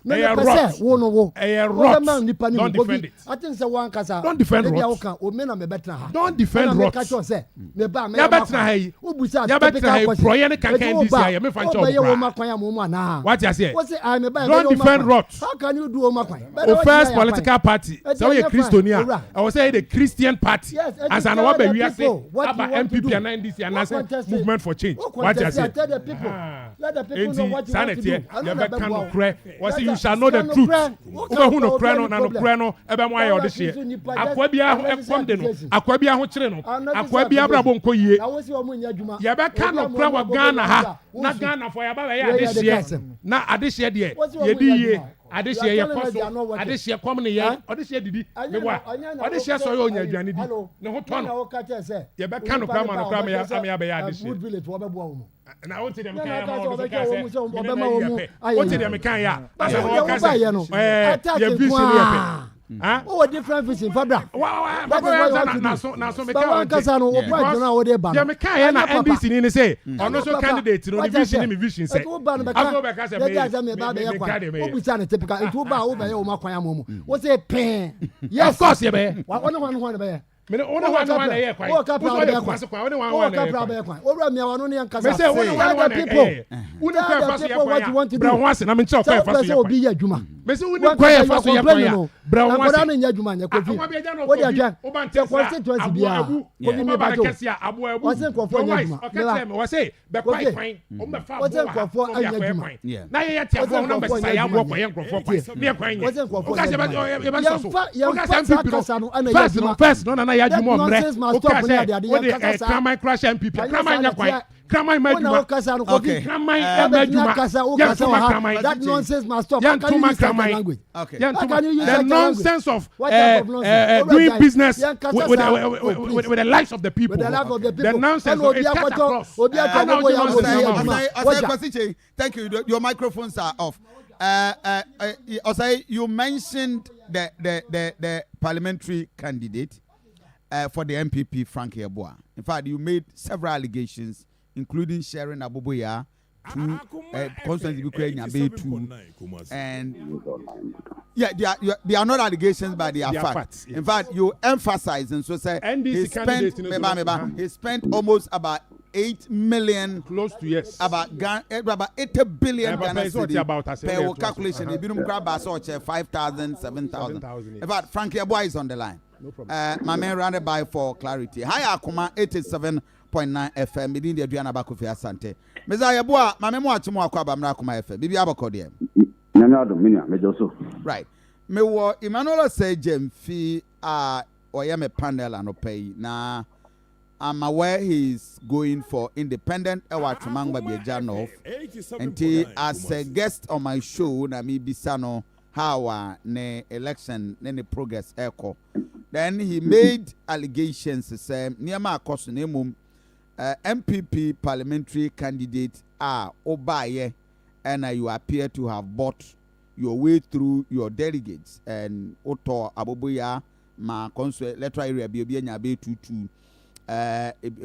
me pese wo no wo rot man nipa ni don't defend it I think say one kasa don't defend rot maybe I can o me na me betra ha don't defend rot ka cho say me ba me ya betra ha yi wo busa ya betra ha yi pro ye ne kan kan this year me fan cho bra wo ma kwan ya mo na what you say wo say I me ba don't defend rot how can you do o ma kwan o first political party so you Christiania I was say the Christian party as an wa be wi ase MPP and NDC and that's movement for change. What you say? Tell the people. Let the people know what you want to do. You be can no cry. What you shall know the truth. Ube hu no cry no na no cry no ebe mo aye ode hye. Akwa bia ho ekom de no. Akwa bia ho kire no. Akwa bia bra bo nko yie. You be can no cry wa Ghana ha. Na Ghana for ya ba ya ade hye. Na ade hye de ye di ye. Adehye ye koso adehye kom ne ye adehye didi me wa adehye so ye onya aduane di ne ho to no ye be ka no kra ma no kra me ya be ya adehye na won ti dem kan ya ma won so ka se won ti dem kan ya asa won ka se ye vision ye pe oh different vision fabra na so me ka kasa no wo point na wo de ba ye me kan ya na NDC ni say ono so candidate no the vision me vision say aso be ka se me ba be ye kwa wo busa na typical itu ba wo be ye wo makwan amomo wo say pen yes of course ye be one be ye me one one ye kwa wo ka pra be kwa one one ka pra be kwa wo mi awano ne nkasa me say one people who the kwa faso ye kwa what you want to do bra ho ase na me nche kwa faso ye kwa obi ye adwuma me say who the kwa ye faso ye kwa bra ho ase na nya adwuma nya Kofi wo dia dwa o ban te constituency bia obi me ba kesi abo abu wo say nkofo nya adwuma o ka tell me wo say be kwa kwan o me fa wo say nkofo anya adwuma na ye ti abo na be say ya abo kwa ye nkofo kwan me kwan ye wo say nkofo o ka se be ye be so o ka se MPP first no na ya adwuma mre o ka se kramai crash MPP kramai nya kwan kramai ma adwuma kramai ma adwuma that nonsense must stop how can you use that language the nonsense of doing business with the lives of the people the nonsense of it thank you your microphones are off Osai, you mentioned the parliamentary candidate for the MPP, Frank Yeboah. In fact, you made several allegations, including sharing Abubuya to constantly Ukraine and yeah, they are not allegations, but they are facts. Yes. In fact, you emphasize and so say he spent almost about 8 million, close to yes, about 80 billion Ghana cedis per calculation. If you don't grab us, 5,000, 7,000. In fact, Frank Yeboah is on the line. No problem. My man ran it by for clarity. Hi, Akoma 87.9 FM. Within the Aduanaba Kofi Asante. Mr. Yeboah, my memo to more Akoma FM. Bibi Abakodium. Right. Me wo Emmanuel say Jemfi or yam a panel and pay na. I'm aware he's going for independent Ewatrimangba Bijanov. And he as a guest on my show na mi bisano how ne election ne progress echo. Then he made allegations say Niama Kosunemum MPP parliamentary candidate Obaye and you appear to have bought your way through your delegates and Oto Aboboya ma electoral area be nya be 22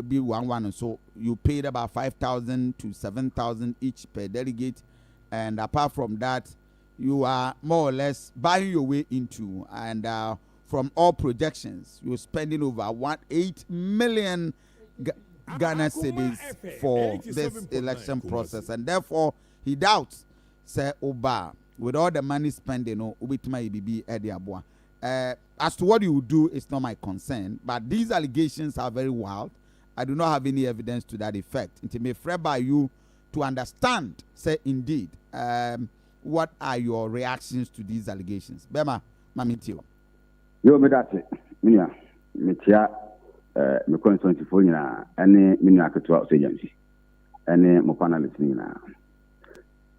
be 1 so you paid about 5,000 to 7,000 each per delegate, and apart from that you are more or less buying your way into, and from all projections you're spending over 8 million Ghana cedis for this election process, and therefore he doubts say Oba with all the money spending as to what you would do is not my concern, but these allegations are very wild. I do not have any evidence to that effect. It may fret by you to understand, say indeed, what are your reactions to these allegations? Bema, Mamitio. Yo, me that's it. Minya, me tia, me coin 24 na, any minya katua agency, any mo panelists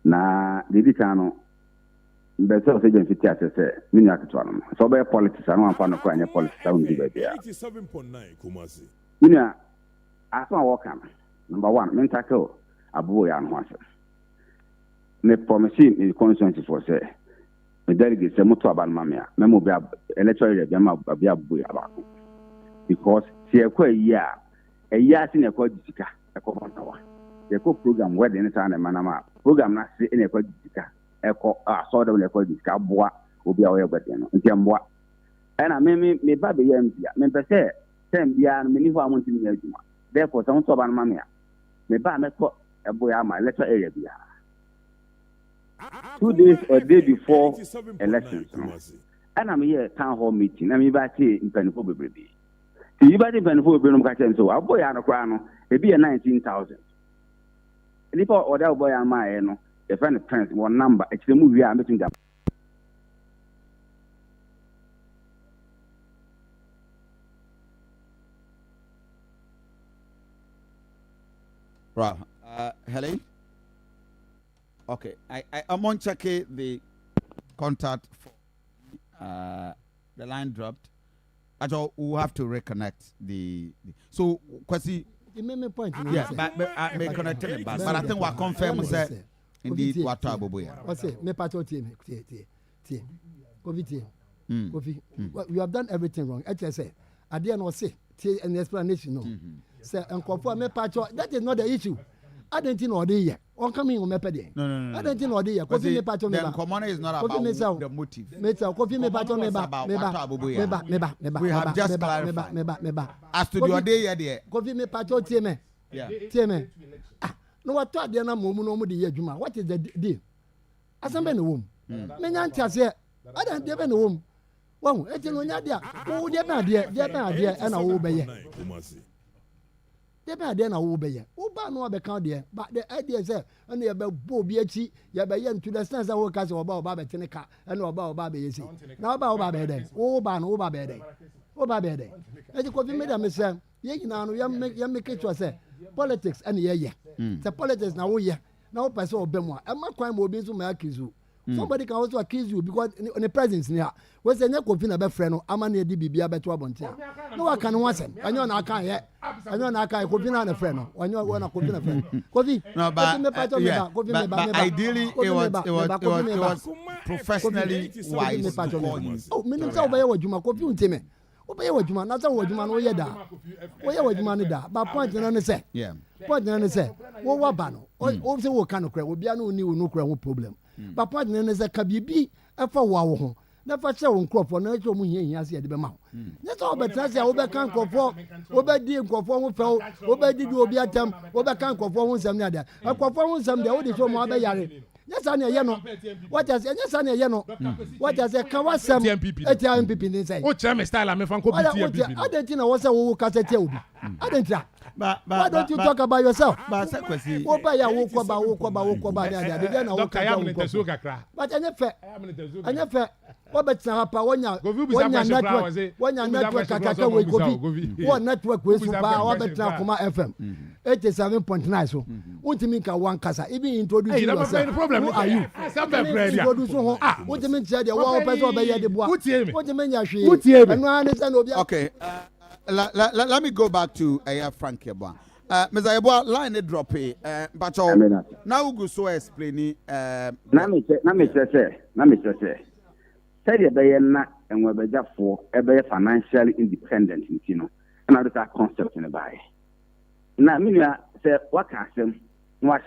na didi kano. But so agency tia say minya katua no. So be politics, I don't want to any politics. I won't do it. 87.9 Kumasi. Minya, as I walk on. Number one, men tackle abu ya anwase. Me promise me constituency for say me delegate say moto aban mamia me mo be electoral area be ma be abu ya ba because see ekwa yi a si na ekwa disika ekwa fontawa ye ko program where the anytime na manama program na se na ekwa disika ekwa so dem na ekwa disika boa obi a we gbede no nti mboa na me ba be ya mbia me pese tem bia no me ni ho amonti ni adwuma therefore so moto aban mamia me ba me ko ebo ya ma electoral area bia 2 days or day before elections. And I'm here town hall meeting. I'm about to in Penifo baby. See you about in Penifo baby. So our boy on a crown, it be a 19,000. And if or that boy on my no, the friend of parents one number, it's the movie I'm making them. Right. Helen? Okay, I'm on check the contact for the line dropped. I thought we'll have to reconnect the so Kwasi. The main point. Yeah, but I may connect it back. But I think we're confirmed that indeed what Abubuya. What's it? Me part of team. Kofi. Kofi. You have done everything wrong. HSA. I didn't say an explanation. No. Say and conform me part. That is not the issue. I don't know what they are. On coming on my pedi. No. I don't know what they are. Kofi me part of me. The commoner is not about the motive. Kofi me part of me. We have just clarified. As to the day there. Kofi me part of team. Yeah. Team. No what thought they na mumu no mu the juma. What is the deal? Asante no wom. Me nyantia se. I don't dey no wom. Wow, eti no nya dia. Wo dey na dia, e na wo beye. They be na wo beye. Wo ba no be kan there, but the idea say and you be bo bi achi, you be yen to the sense that wo ka say oba be teneka, and oba be yesi. Na oba be dey. Wo ba no oba be dey. Oba be dey. E ji Kofi me da me say, ye nyina no ya make sure say politics and ye. The politics na wo ye. Na wo person oba mu a, e ma kwan mo obi so ma akizu. Somebody can also accuse you because in the presence near. We say ne Kofi na be friend no ama na edi bibia beto abontia. No wa kan wasem. Anyo na aka ye. Anyo na aka Kofi na friend no. Anyo na Kofi na friend. Kofi. No but ideally it was professionally wise. Oh, meaning say obeye wadwuma Kofi untime. Obeye wadwuma na say wadwuma no ye da. Oye wadwuma ne da. But point na ne say. Yeah. Point na ne say. Wo wa ba no. O say wo kan no kra. Obia no ni wo no kra wo problem. But point na say ka bibi efa wa wo ho na fa che wo nkrofo na che mu hia se de be ma ho na so obetra se wo be kan nkrofo wo be di nkrofo ho fe wo be di obi atam wo be kan nkrofo ho nsam na da nkrofo ho nsam de wo de so mo be yare nya sa na ye no what as nya sa na ye no what as ka wasam MPP ni say o che me style me fan ko MPP adenti na wo se wo ka tete obi adenti But why don't you talk about yourself? But say wo ba ya wo ko ba de na wo ka but anya fe wo betra pa wonya network kakaka we Kofi wo network we su ba wo betra Akoma FM 87.9 so untimi ka wan kasa even introduce yourself who are you introduce ho untimi nche de wo person be ye de boa untimi nya hwe enu an say no obi okay. Let me go back to Frank Yeboah. Mr. Eboa, line it drop it. But now go so explain na me say said you be na and we be just for be financially independent, you know. And that concept in the buy. Now me say what can say no